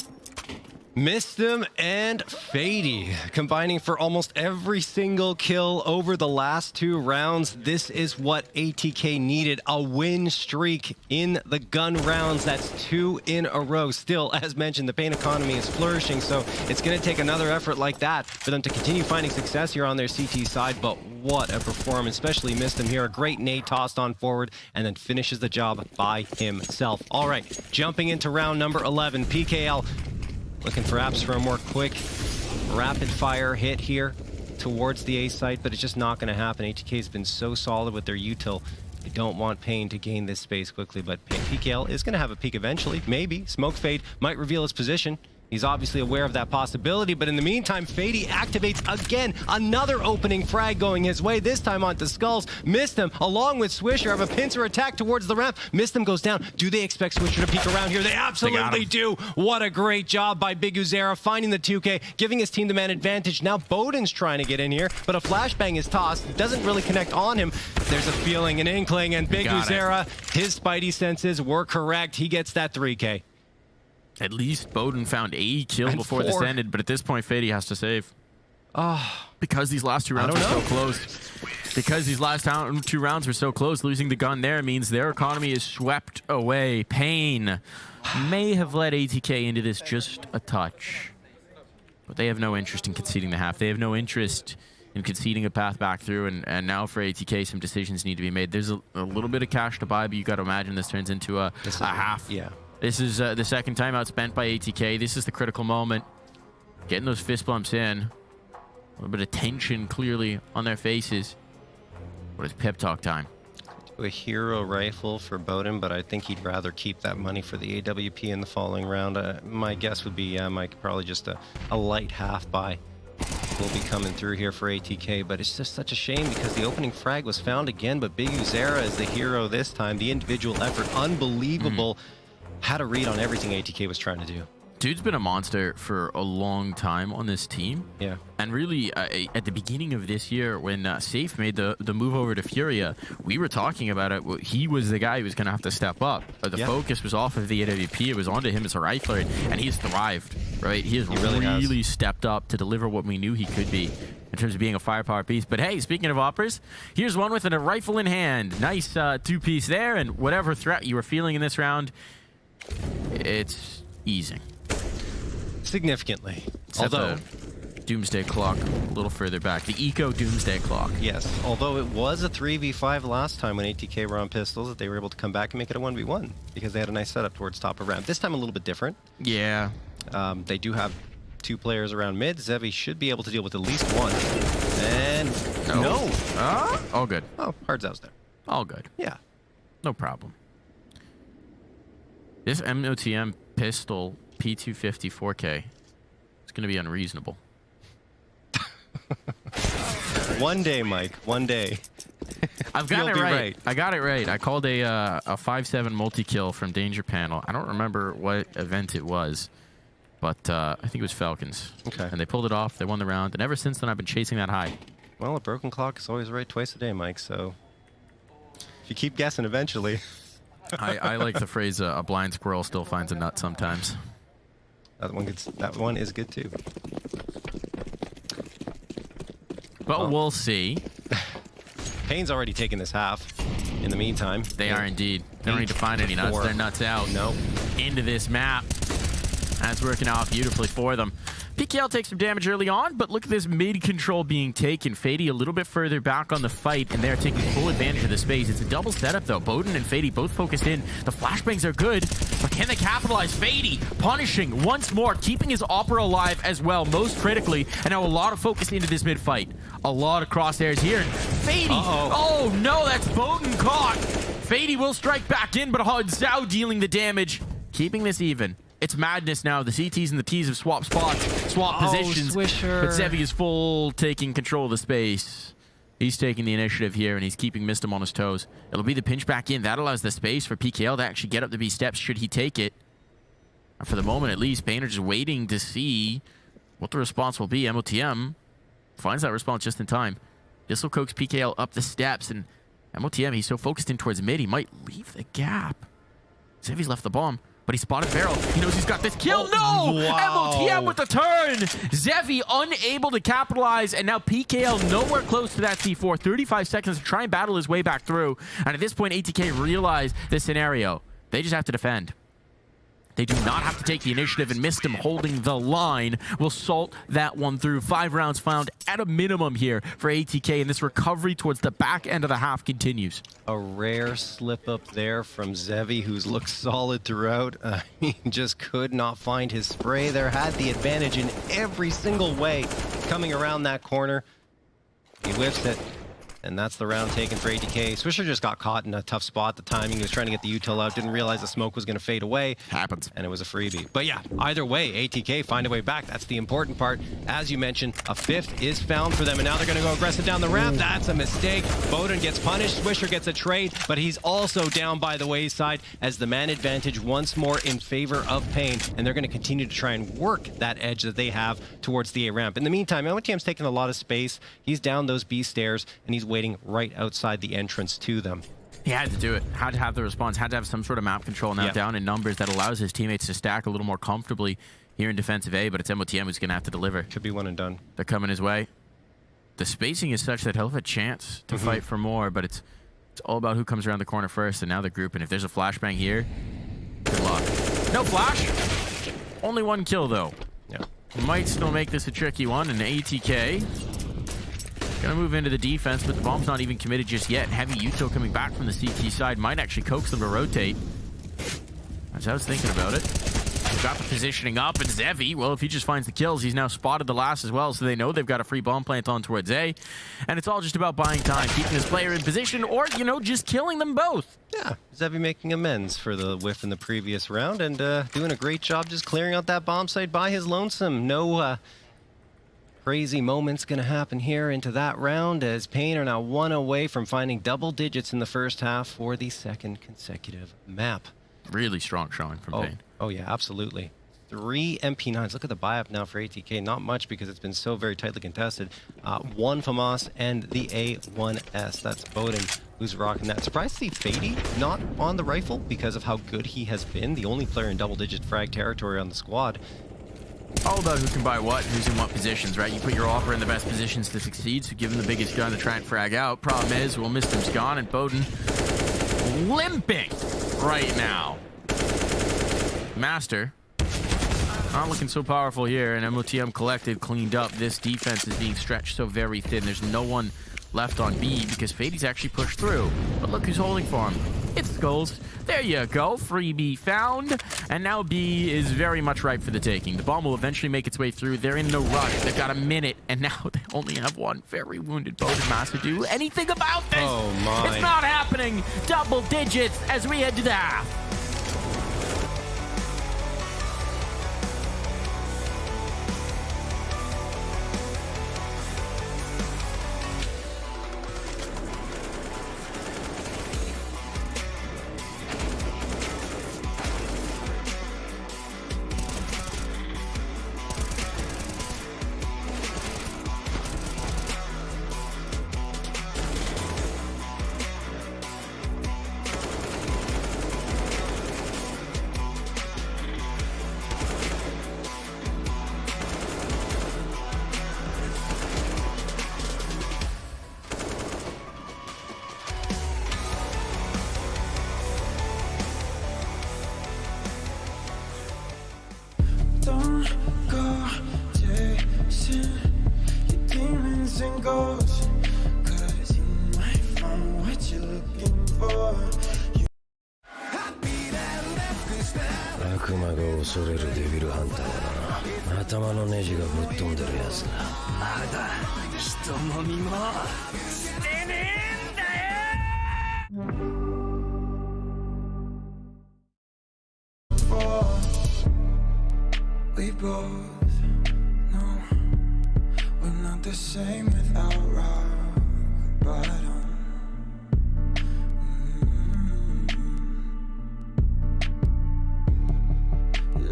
Missed him and Fady combining for almost every single kill over the last 2 rounds. This is what ATK needed, a win streak in the gun rounds. That's 2 in a row. Still, as mentioned, the Payne economy is flourishing, so it's going to take another effort like that for them to continue finding success here on their CT side. But what a performance, especially missed him here. A great nade tossed on forward and then finishes the job by himself. All right, jumping into round number 11, PKL looking perhaps for a more quick, rapid-fire hit here towards the A site, but it's just not going to happen. ATK has been so solid with their util. They don't want Payne to gain this space quickly, but PKL is going to have a peek eventually. Maybe. Smoke Fade might reveal his position. He's obviously aware of that possibility, but in the meantime, Fady activates again. Another opening frag going his way, this time onto Skulls. Missed him, along with Swisher, have a pincer attack towards the ramp. Missed him, goes down. Do they expect Swisher to peek around here? They absolutely do. What a great job by Big Uzera, finding the 2K, giving his team the man advantage. Now Bowden's trying to get in here, but a flashbang is tossed. It doesn't really connect on him. There's a feeling, an inkling, and Big Uzera, his spidey senses were correct. He gets that 3K. At least Bowden found a kill before this ended, but at this point, Fady has to save. Because these last 2 rounds were so close. Because these last 2 rounds were so close, losing the gun there means their economy is swept away. Payne may have let ATK into this just a touch. but they have no interest in conceding the half. They have no interest in conceding a path back through, and now for ATK, some decisions need to be made. There's a little bit of cash to buy, but you got to imagine this turns into a half. Yeah. This is the second timeout spent by ATK. This is the critical moment. Getting those fist bumps in. A little bit of tension clearly on their faces. But it's pep talk time. A hero rifle for Bowden, but I think he'd rather keep that money for the AWP in the following round. My guess would be, Mike, probably just a light half buy will be coming through here for ATK, but it's just such a shame because the opening frag was found again, but Big Uzera is the hero this time. The individual effort, unbelievable. Had a read on everything ATK was trying to do. Dude's been a monster for a long time on this team. Yeah. And really, at the beginning of this year, when Safe made the move over to Furia, we were talking about it. He was the guy who was going to have to step up. The focus was off of the AWP. It was onto him as a rifler, and he's thrived, right? He has really stepped up to deliver what we knew he could be in terms of being a firepower piece. But hey, speaking of operas, here's one with a rifle in hand. Nice two-piece there, and whatever threat you were feeling in this round, it's easing. Significantly. Except although Doomsday Clock a little further back. The Eco Doomsday Clock. Yes, although it was a 3v5 last time when ATK were on pistols, that they were able to come back and make it a 1v1 because they had a nice setup towards top of ramp. This time a little bit different. Yeah. They do have 2 players around mid. Zevi should be able to deal with at least one. And no. All good. Oh, Hard's out there. All good. Yeah. No problem. This MOTM pistol P250 4K is going to be unreasonable. One day, Mike. One day. I've got it right. I got it right. I called a 5-7 multi-kill from Danger Panel. I don't remember what event it was, but I think it was Falcons. Okay. And they pulled it off. They won the round. And ever since then, I've been chasing that high. Well, a broken clock is always right twice a day, Mike. So if you keep guessing, eventually. I like the phrase, a blind squirrel still finds a nut sometimes. That one is good, too. But we'll see. Payne's already taken this half in the meantime. They are indeed. They don't need to find any nuts. They're nuts out. Nope. Into this map. That's working out beautifully for them. PKL takes some damage early on, but look at this mid control being taken. Fady a little bit further back on the fight, and they're taking full advantage of the space. It's a double setup, though. Bowden and Fady both focused in. The flashbangs are good, but can they capitalize? Fady punishing once more, keeping his Opera alive as well, most critically, and now a lot of focus into this mid fight. A lot of crosshairs here. Fady! Oh, no, that's Bowden caught. Fady will strike back in, but Zhao dealing the damage, keeping this even. It's madness now. The CTs and the Ts have swapped spots, swapped positions. Swisher. But Zevi is full taking control of the space. He's taking the initiative here, and he's keeping Mistim on his toes. It'll be the pinch back in. That allows the space for PKL to actually get up the B steps should he take it. And for the moment, at least, Painter just waiting to see what the response will be. MOTM finds that response just in time. This will coax PKL up the steps, and MOTM, he's so focused in towards mid, he might leave the gap. Zevi's left the bomb. But he spotted Barrel. He knows he's got this kill. No! Wow. MOTM with the turn. Zevi unable to capitalize, and now PKL nowhere close to that C4. 35 seconds to try and battle his way back through. And at this point, ATK realize this scenario. They just have to defend. They do not have to take the initiative, and Mistim holding the line will salt that one through. 5 rounds found at a minimum here for ATK, and this recovery towards the back end of the half continues. A rare slip up there from Zevi, who's looked solid throughout. He just could not find his spray there. Had the advantage in every single way coming around that corner. He whiffs it. And that's the round taken for ATK. Swisher just got caught in a tough spot. The timing, he was trying to get the util out, didn't realize the smoke was going to fade away. Happens. And it was a freebie. But yeah, either way, ATK find a way back. That's the important part. As you mentioned, a 5th is found for them, and now they're going to go aggressive down the ramp. That's a mistake. Bowden gets punished. Swisher gets a trade, but he's also down by the wayside as the man advantage once more in favor of Pain, and they're going to continue to try and work that edge that they have towards the A ramp. In the meantime, MOTM's taking a lot of space. He's down those B stairs, and he's waiting right outside the entrance to them. He had to do it. Had to have the response. Had to have some sort of map control now down in numbers that allows his teammates to stack a little more comfortably here in defensive A, but it's MOTM who's going to have to deliver. Could be one and done. They're coming his way. The spacing is such that he'll have a chance to fight for more, but it's all about who comes around the corner first, and now they're grouping. If there's a flashbang here, good luck. No flash. Only 1 kill, though. Yeah. might still make this a tricky one. And ATK gonna move into the defense, but the bomb's not even committed just yet. Heavy Yuto coming back from the CT side might actually coax them to rotate. As I was thinking about it. They've got the positioning up, and Zevi, well, if he just finds the kills, he's now spotted the last as well, so they know they've got a free bomb plant on towards A. And it's all just about buying time, keeping this player in position, or, you know, just killing them both. Yeah, Zevi making amends for the whiff in the previous round and doing a great job just clearing out that bomb site by his lonesome. No crazy moments going to happen here into that round as Pain are now 1 away from finding double digits in the first half for the second consecutive map. Really strong showing from Pain. Oh yeah, absolutely. 3 MP9s. Look at the buy-up now for ATK. Not much because it's been so very tightly contested. 1 FAMAS and the A1S. That's Bowden who's rocking that. Surprised to see Fady not on the rifle because of how good he has been. The only player in double-digit frag territory on the squad. All about who can buy what, who's in what positions, right? You put your offer in the best positions to succeed, so give him the biggest gun to try and frag out. Problem is, well, Mistim's gone, and Bowden limping right now. Master not looking so powerful here, and MOTM collected, cleaned up. This defense is being stretched so very thin. There's no one left on B because Fady's actually pushed through. But look who's holding for him. It's Skulls. There you go. Free B found. And now B is very much ripe for the taking. The bomb will eventually make its way through. They're in no rush. They've got a minute, and now they only have one very wounded Bowden. Master do anything about this. Oh my. It's not happening. Double digits as we head to the half. Don't go chasing your demons and ghosts, 'cause you might find what you're looking for. 悪魔が恐れるデビルハンターはな、頭のネジがぶっ飛んでるやつだ。まだ人も身も捨てねえんだよ。We both know we're not the same without rock bottom.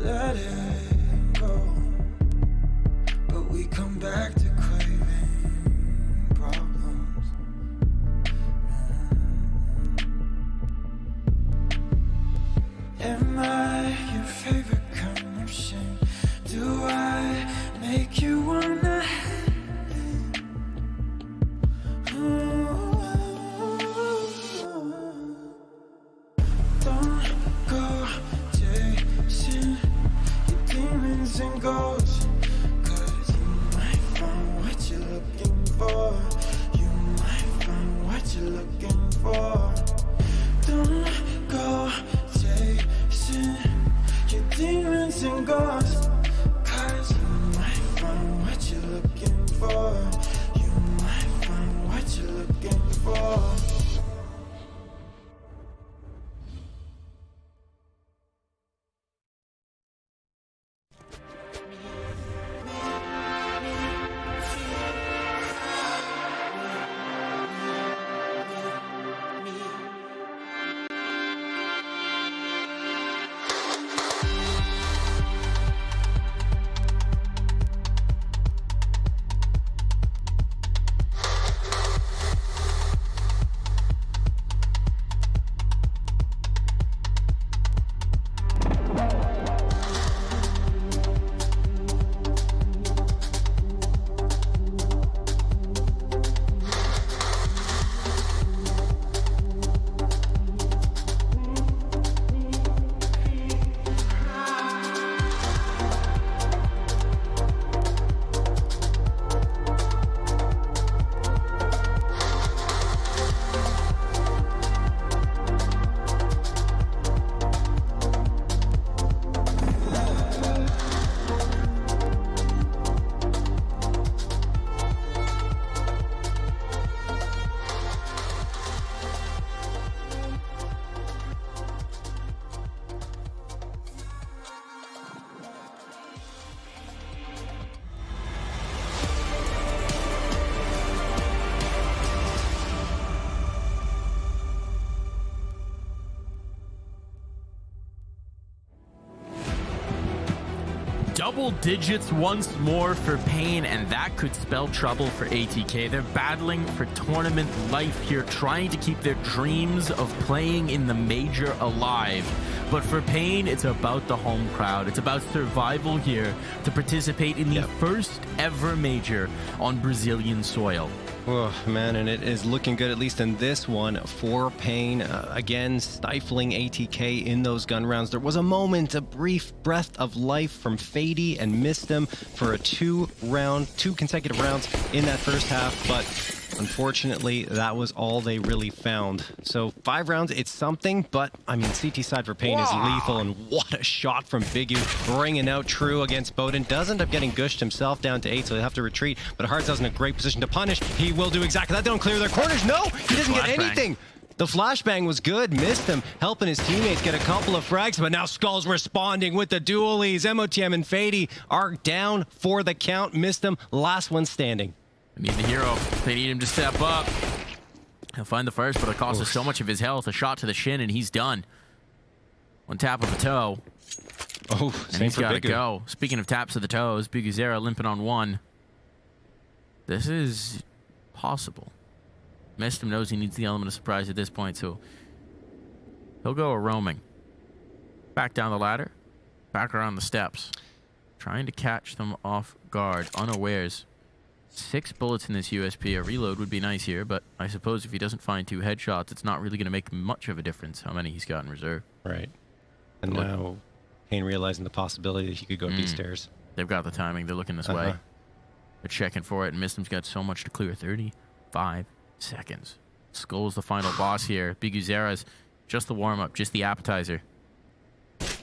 Let it go, but we come back to craving problems. Am I your favorite kind of shame? Do I make you wanna Don't go chasing your demons and ghosts, 'cause you might find what you're looking for. You might find what you're looking for. Don't go chasing your demons and ghosts, 'cause you might find what you're looking for. You might find what you're looking for. Double digits once more for Pain, and that could spell trouble for ATK. They're battling for tournament life here, trying to keep their dreams of playing in the major alive. But for Pain, it's about the home crowd. It's about survival here to participate in the first ever major on Brazilian soil. Oh, man, and it is looking good, at least in this one, for Pain. Again, stifling ATK in those gun rounds. There was a moment, a brief breath of life from Fady, and missed him for a two consecutive rounds in that first half, but unfortunately, that was all they really found. So 5 rounds, it's something, but I mean, CT side for Pain is lethal, and what a shot from Bigu, bringing out True against Bowden. Does end up getting gushed himself down to 8, so he'll have to retreat, but Hardzo's in a great position to punish. He will do exactly that. They don't clear their corners. No, he doesn't get anything. The flashbang was good, missed him, helping his teammates get a couple of frags, but now Skull's responding with the dualies. MOTM and Fady are down for the count, missed him, last one standing. Need the hero. They need him to step up. He'll find the first, but it costs us so much of his health. A shot to the shin, and he's done. One tap of the toe. Oh, and he's got to go. Speaking of taps of the toes, Biguzera limping on 1. This is possible. Mestum knows he needs the element of surprise at this point, so he'll go a roaming. Back down the ladder, back around the steps. Trying to catch them off guard, unawares. 6 bullets in this USP. A reload would be nice here, but I suppose if he doesn't find 2 headshots, it's not really going to make much of a difference how many he's got in reserve. Right. And now Pain realizing the possibility that he could go up these stairs. They've got the timing. They're looking this way. They're checking for it, and Mistum's got so much to clear. 35 seconds. Skull's the final boss here. Biguzera's just the warm-up, just the appetizer.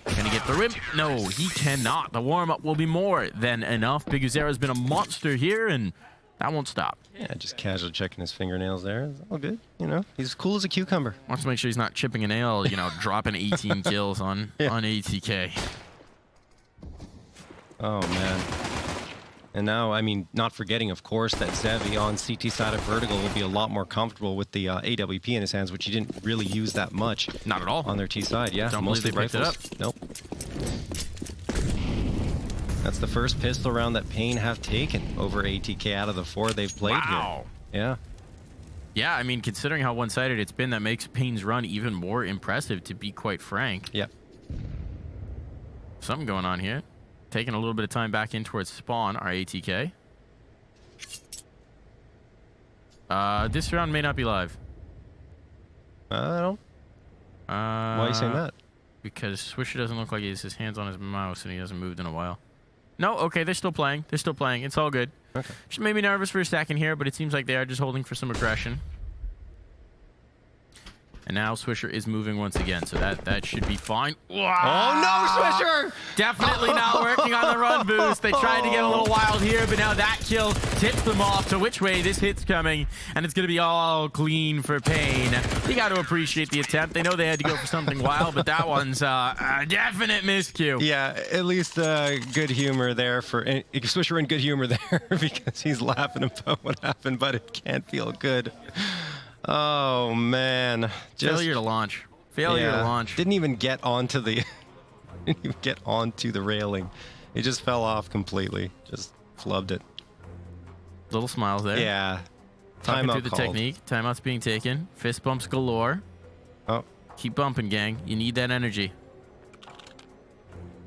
Can he get through him? No, he cannot. The warm-up will be more than enough. Biguzera's been a monster here, and that won't stop. Yeah, just casually checking his fingernails there. It's all good. You know, he's cool as a cucumber. Wants to make sure he's not chipping a nail, you know, dropping 18 kills on ATK. Oh, man. And now, I mean, not forgetting, of course, that Zevi on CT side of Vertical will be a lot more comfortable with the AWP in his hands, which he didn't really use that much. Not at all. On their T side, yeah. Don't mostly picked it up. Nope. That's the first pistol round that Pain have taken over ATK out of the 4 they've played here. Yeah. Yeah, I mean, considering how one-sided it's been, that makes Pain's run even more impressive, to be quite frank. Yep. Something going on here. Taking a little bit of time back in towards spawn, our ATK. This round may not be live. I don't. Why are you saying that? Because Swisher doesn't look like he has his hands on his mouse and he hasn't moved in a while. No, okay, they're still playing. They're still playing. It's all good. Okay. Just made me nervous for a second here, but it seems like they are just holding for some aggression. And now Swisher is moving once again, so that should be fine. Wow. Oh no, Swisher! Definitely not working on the run boost. They tried to get a little wild here, but now that kill tips them off to which way this hit's coming, and it's going to be all clean for Pain. You got to appreciate the attempt. They know they had to go for something wild, but that one's a definite miscue. Yeah, at least good humor there for Swisher in good humor there because he's laughing about what happened, but it can't feel good. Oh man, Failure to launch. Failure to launch. Didn't even get onto the railing. He just fell off completely. Just flubbed it. Little smiles there. Yeah. Talking through the called. technique. Timeout's being taken. Fist bumps galore. Oh. Keep bumping, gang. You need that energy.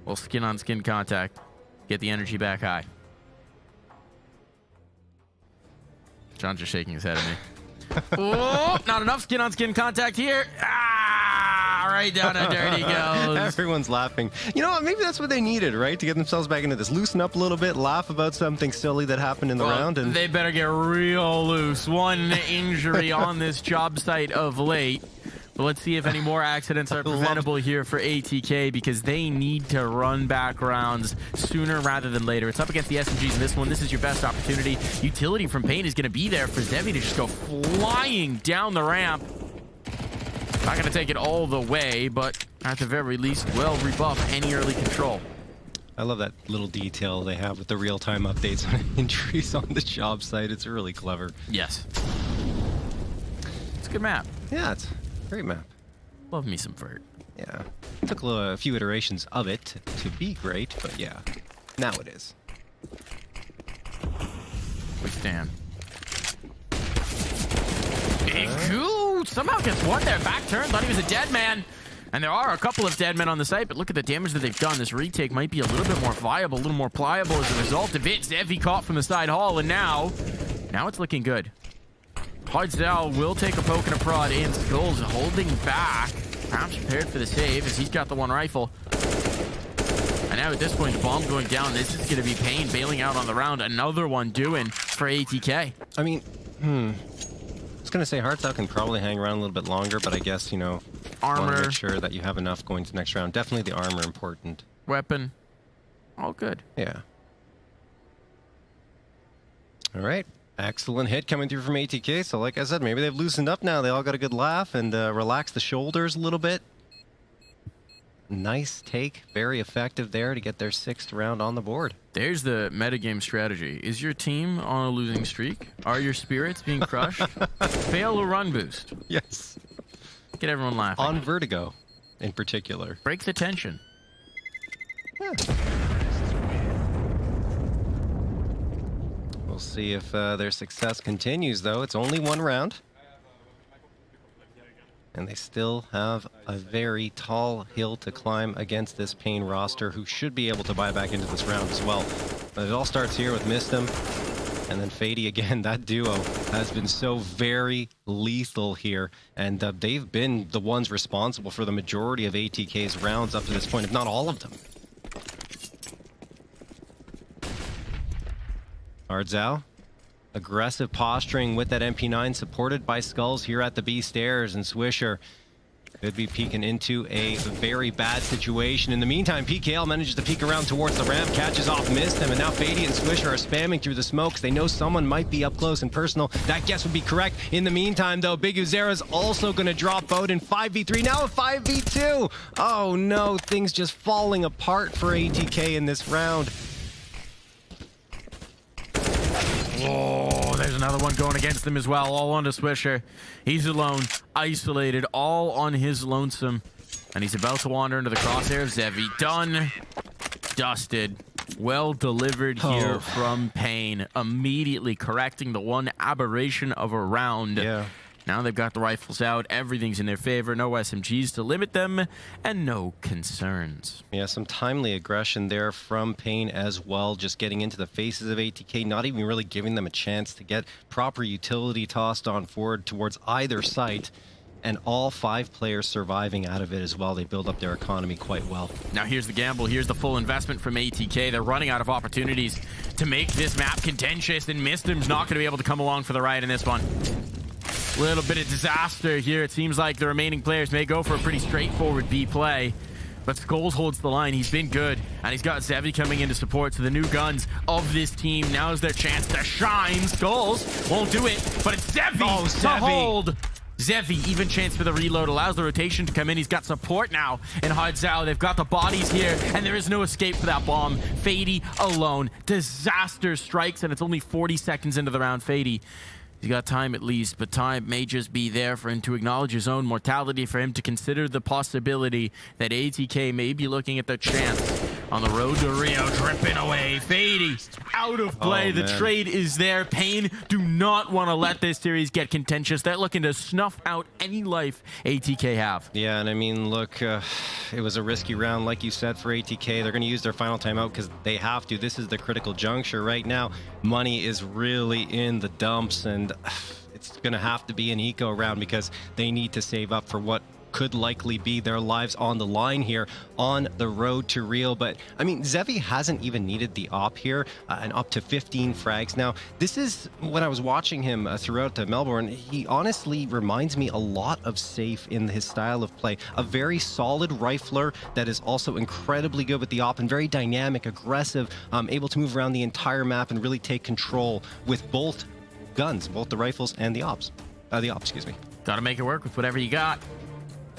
Well, skin on skin contact. Get the energy back high. John's just shaking his head at me. Oh, not enough skin on skin contact here. Ah, right down a dirty goes. Everyone's laughing. You know what? Maybe that's what they needed, right? To get themselves back into this. Loosen up a little bit, laugh about something silly that happened in the round. And they better get real loose. One injury on this job site of late. But let's see if any more accidents are preventable here for ATK, because they need to run back rounds sooner rather than later. It's up against the SMGs in this one. This is your best opportunity. Utility from Pain is going to be there for Zevi to just go flying down the ramp. Not going to take it all the way, but at the very least, will rebuff any early control. I love that little detail they have with the real-time updates on injuries on the job site. It's really clever. Yes. It's a good map. Yeah, it's great map. Love me some Vert. Yeah. Took a few iterations of it to be great, but yeah. Now it is. We stand. Igu somehow gets one there. Back turn. Thought he was a dead man. And there are a couple of dead men on the site, but look at the damage that they've done. This retake might be a little bit more viable, a little more pliable as a result of it. Zevi caught from the side hall, and now it's looking good. Hardzal will take a poke and a prod in. Skulls holding back. Perhaps prepared for the save as he's got the one rifle. And now at this point, the bomb going down. This is going to be Pain bailing out on the round. Another one doing for ATK. I mean, I was going to say Hardzal can probably hang around a little bit longer, but I guess, you know, want Armor. to make sure that you have enough going to the next round. Definitely the armor important. Weapon. All good. Yeah. All right. Excellent hit coming through from ATK. So like I said, maybe they've loosened up now. They all got a good laugh and relaxed the shoulders a little bit. Nice take. Very effective there to get their 6th round on the board. There's the metagame strategy. Is your team on a losing streak? Are your spirits being crushed? Fail a run boost. Yes. Get everyone laughing. On Vertigo in particular. Break the tension. Yeah. We'll see if their success continues, though. It's only 1 round. And they still have a very tall hill to climb against this Pain roster, who should be able to buy back into this round as well. But it all starts here with Mistim. And then Fady again. That duo has been so very lethal here. And they've been the ones responsible for the majority of ATK's rounds up to this point, if not all of them. Hardzal, aggressive posturing with that MP9, supported by Skulls here at the B stairs, and Swisher could be peeking into a very bad situation. In the meantime, PKL manages to peek around towards the ramp, catches off Mistim, and now Fady and Swisher are spamming through the smokes. They know someone might be up close and personal. That guess would be correct. In the meantime, though, Big Uzera's also going to drop Bowden 5v3, now a 5v2. Oh no, things just falling apart for ATK in this round. Oh, there's another one going against him as well. All onto Swisher. He's alone, isolated, all on his lonesome. And he's about to wander into the crosshairs. Zevi done. Dusted. Well delivered here from Pain. Immediately correcting the one aberration of a round. Yeah. Now they've got the rifles out. Everything's in their favor. No SMGs to limit them. And no concerns. Yeah, some timely aggression there from Pain as well. Just getting into the faces of ATK. Not even really giving them a chance to get proper utility tossed on forward towards either site. And all 5 players surviving out of it as well. They build up their economy quite well. Now here's the gamble. Here's the full investment from ATK. They're running out of opportunities to make this map contentious. And Mistim's not going to be able to come along for the ride in this one. Little bit of disaster here. It seems like the remaining players may go for a pretty straightforward B play. But Skulls holds the line. He's been good. And he's got Zevi coming in to support. So the new guns of this team, now's their chance to shine. Skulls won't do it, but it's Zevi to hold. Zevi, even chance for the reload, allows the rotation to come in. He's got support now in Hardzal. They've got the bodies here, and there is no escape for that bomb. Fady alone. Disaster strikes, and it's only 40 seconds into the round. Fady, he's got time at least, but time may just be there for him to acknowledge his own mortality, for him to consider the possibility that ATK may be looking at their chance on the road to Rio, dripping away. Fady out of play. The trade is there. Pain do not want to let this series get contentious. They're looking to snuff out any life ATK have. Yeah, and I mean, look, it was a risky round, like you said, for ATK. They're going to use their final timeout because they have to. This is the critical juncture right now. Money is really in the dumps, and it's going to have to be an eco round because they need to save up for what could likely be their lives on the line here on the road to Rio. But I mean, Zevi hasn't even needed the op here, and up to 15 frags now. This is, when I was watching him throughout Melbourne, he honestly reminds me a lot of Safe in his style of play. A very solid rifler that is also incredibly good with the op and very dynamic, aggressive, able to move around the entire map and really take control with both guns, both the rifles and the ops. Excuse me. Gotta make it work with whatever you got.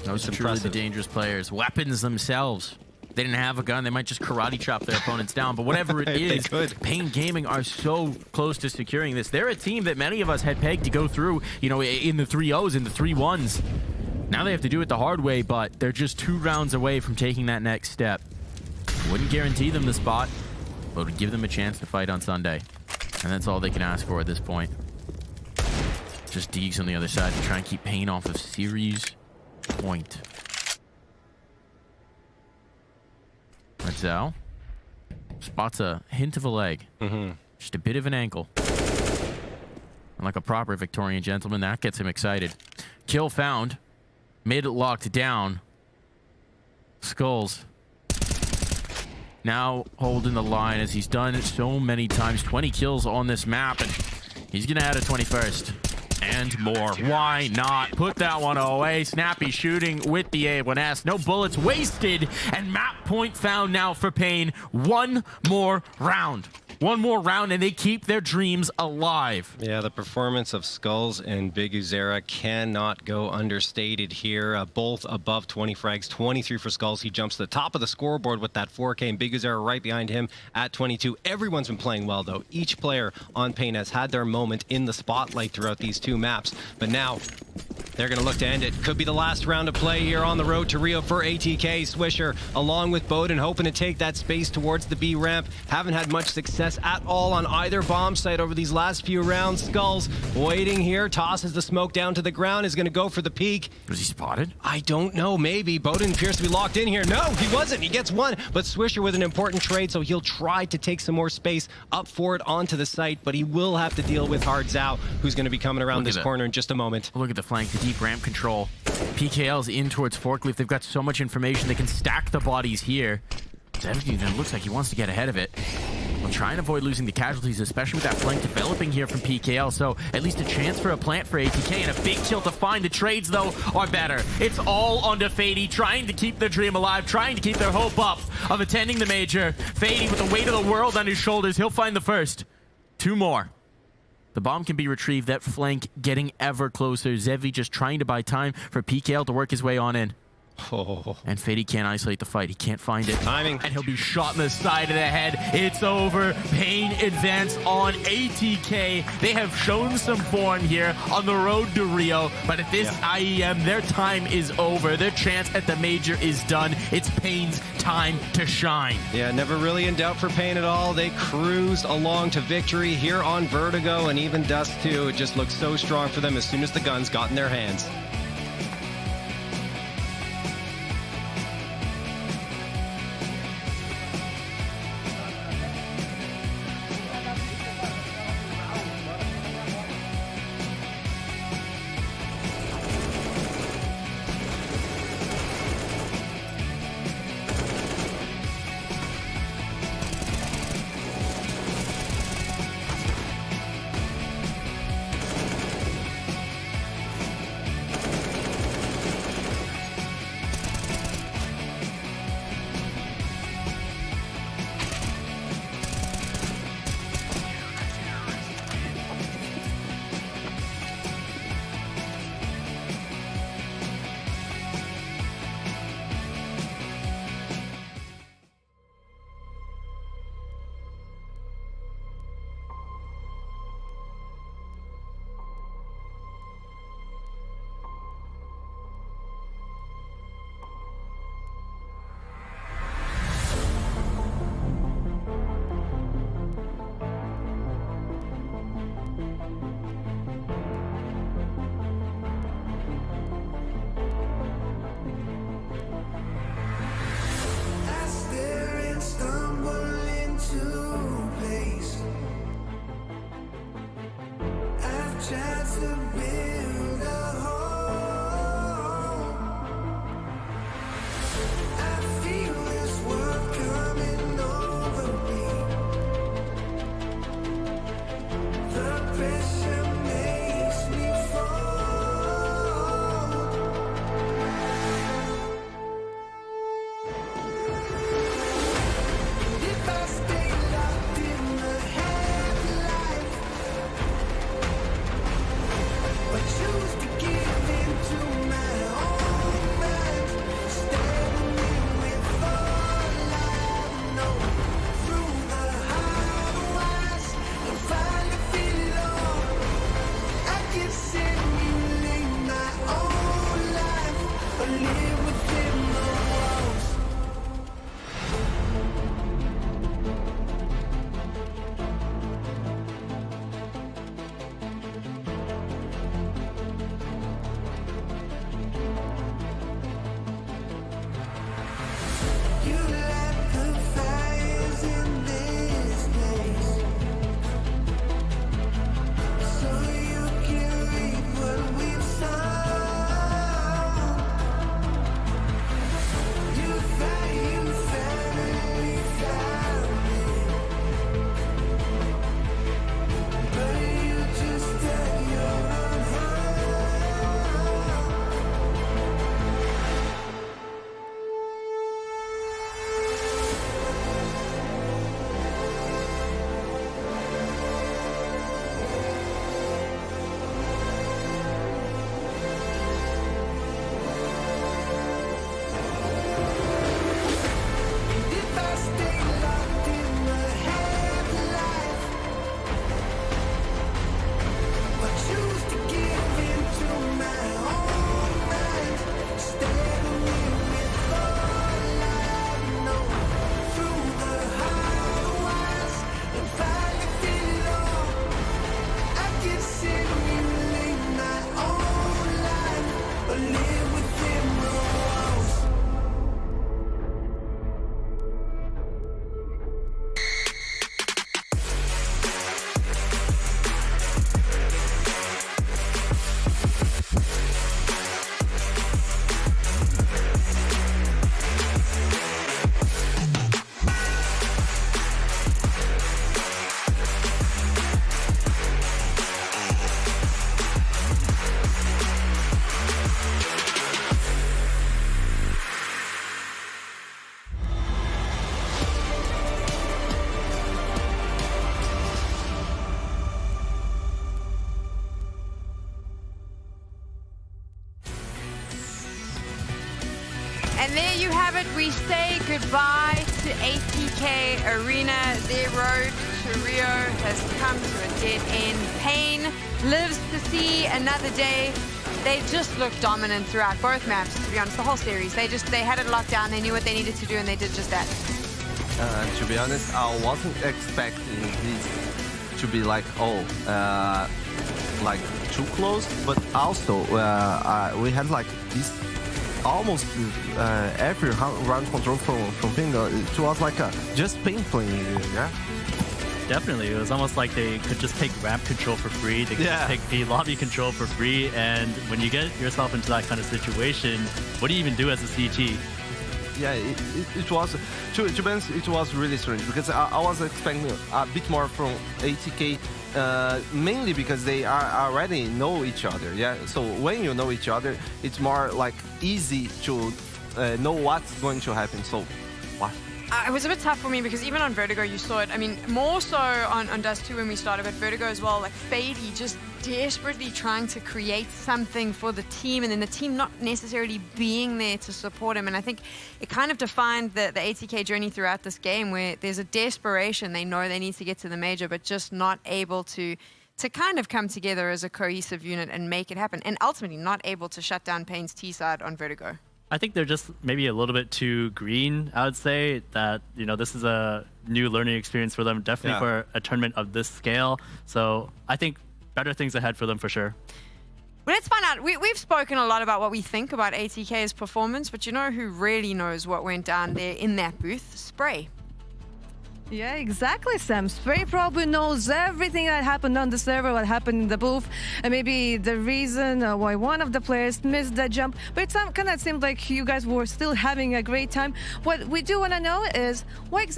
Those are truly the dangerous players. Weapons themselves. If they didn't have a gun, they might just karate chop their opponents down. But whatever it is, Pain Gaming are so close to securing this. They're a team that many of us had pegged to go through, you know, in the 3-0s, in the 3-1s. Now they have to do it the hard way, but they're just 2 rounds away from taking that next step. Wouldn't guarantee them the spot, but would give them a chance to fight on Sunday. And that's all they can ask for at this point. Just Deegs on the other side to try and keep Payne off of series point. Zhao spots a hint of a leg. Just a bit of an ankle. And like a proper Victorian gentleman, that gets him excited. Kill found. Mid locked down. Skulls now holding the line as he's done it so many times. 20 kills on this map, and he's gonna add a 21st and more. Why not? Put that one away. Snappy shooting with the A1S. No bullets wasted, and map point found now for Payne. One more round. One more round, and they keep their dreams alive. Yeah, the performance of Skulls and Big Uzera cannot go understated here. Both above 20 frags, 23 for Skulls. He jumps to the top of the scoreboard with that 4K, and Big Uzera right behind him at 22. Everyone's been playing well, though. Each player on Payne has had their moment in the spotlight throughout these two maps, but now they're going to look to end it. Could be the last round of play here on the road to Rio for ATK. Swisher, along with Bowden, hoping to take that space towards the B ramp. Haven't had much success at all on either bomb site over these last few rounds. Skulls waiting here, tosses the smoke down to the ground, is going to go for the peak. Was he spotted? I don't know, maybe. Bowden appears to be locked in here. No, he wasn't. He gets one, but Swisher with an important trade, so he'll try to take some more space up for it onto the site, but he will have to deal with Hard Zhao, who's going to be coming around this corner in just a moment. Look at the flank, the deep ramp control. PKL's in towards Forklift. They've got so much information. They can stack the bodies here. It looks like he wants to get ahead of it. We'll try and avoid losing the casualties, especially with that flank developing here from PKL. So at least a chance for a plant for ATK and a big kill to find. The trades, though, are better. It's all onto Fady, trying to keep their dream alive, trying to keep their hope up of attending the major. Fady with the weight of the world on his shoulders. He'll find the first. Two more. The bomb can be retrieved. That flank getting ever closer. Zevi just trying to buy time for PKL to work his way on in. Oh. And Fady can't isolate the fight. He can't find it. Timing. And he'll be shot in the side of the head. It's over. Payne advance on ATK. They have shown some form here on the road to Rio. But at this IEM, their time is over. Their chance at the major is done. It's Payne's time to shine. Yeah, never really in doubt for Payne at all. They cruised along to victory here on Vertigo, and even Dust too. It just looked so strong for them as soon as the guns got in their hands. And there you have it. We say goodbye to ATK Arena. Their road to Rio has come to a dead end. Pain lives to see another day. They just looked dominant throughout both maps, to be honest, the whole series. They had it locked down. They knew what they needed to do, and they did just that. To be honest, I wasn't expecting this to be like, like too close, but also we had like this almost every round control from Pingo. It was like just pain playing, yeah. Definitely, it was almost like they could just take ramp control for free. They could just take the lobby control for free. And when you get yourself into that kind of situation, what do you even do as a CT? Yeah, it was, to be honest, it was really strange because I was expecting a bit more from ATK, mainly because they already know each other. Yeah, so when you know each other, it's more like easy to know what's going to happen. So, what? It was a bit tough for me because even on Vertigo you saw it. I mean, more so on Dust 2 when we started, but Vertigo as well, like Fady just desperately trying to create something for the team, and then the team not necessarily being there to support him. And I think it kind of defined the ATK journey throughout this game, where there's a desperation. They know they need to get to the major, but just not able to kind of come together as a cohesive unit and make it happen, and ultimately not able to shut down Pain's T side on Vertigo. I think they're just maybe a little bit too green, I would say. That, you know, this is a new learning experience for them, definitely for a tournament of this scale. So I think better things ahead for them for sure. Well, let's find out. We've spoken a lot about what we think about ATK's performance, but you know who really knows what went down there in that booth? Spray. Yeah, exactly, Sam. Spray probably knows everything that happened on the server, what happened in the booth, and maybe the reason why one of the players missed that jump. But it kind of seemed like you guys were still having a great time. What we do want to know is what exactly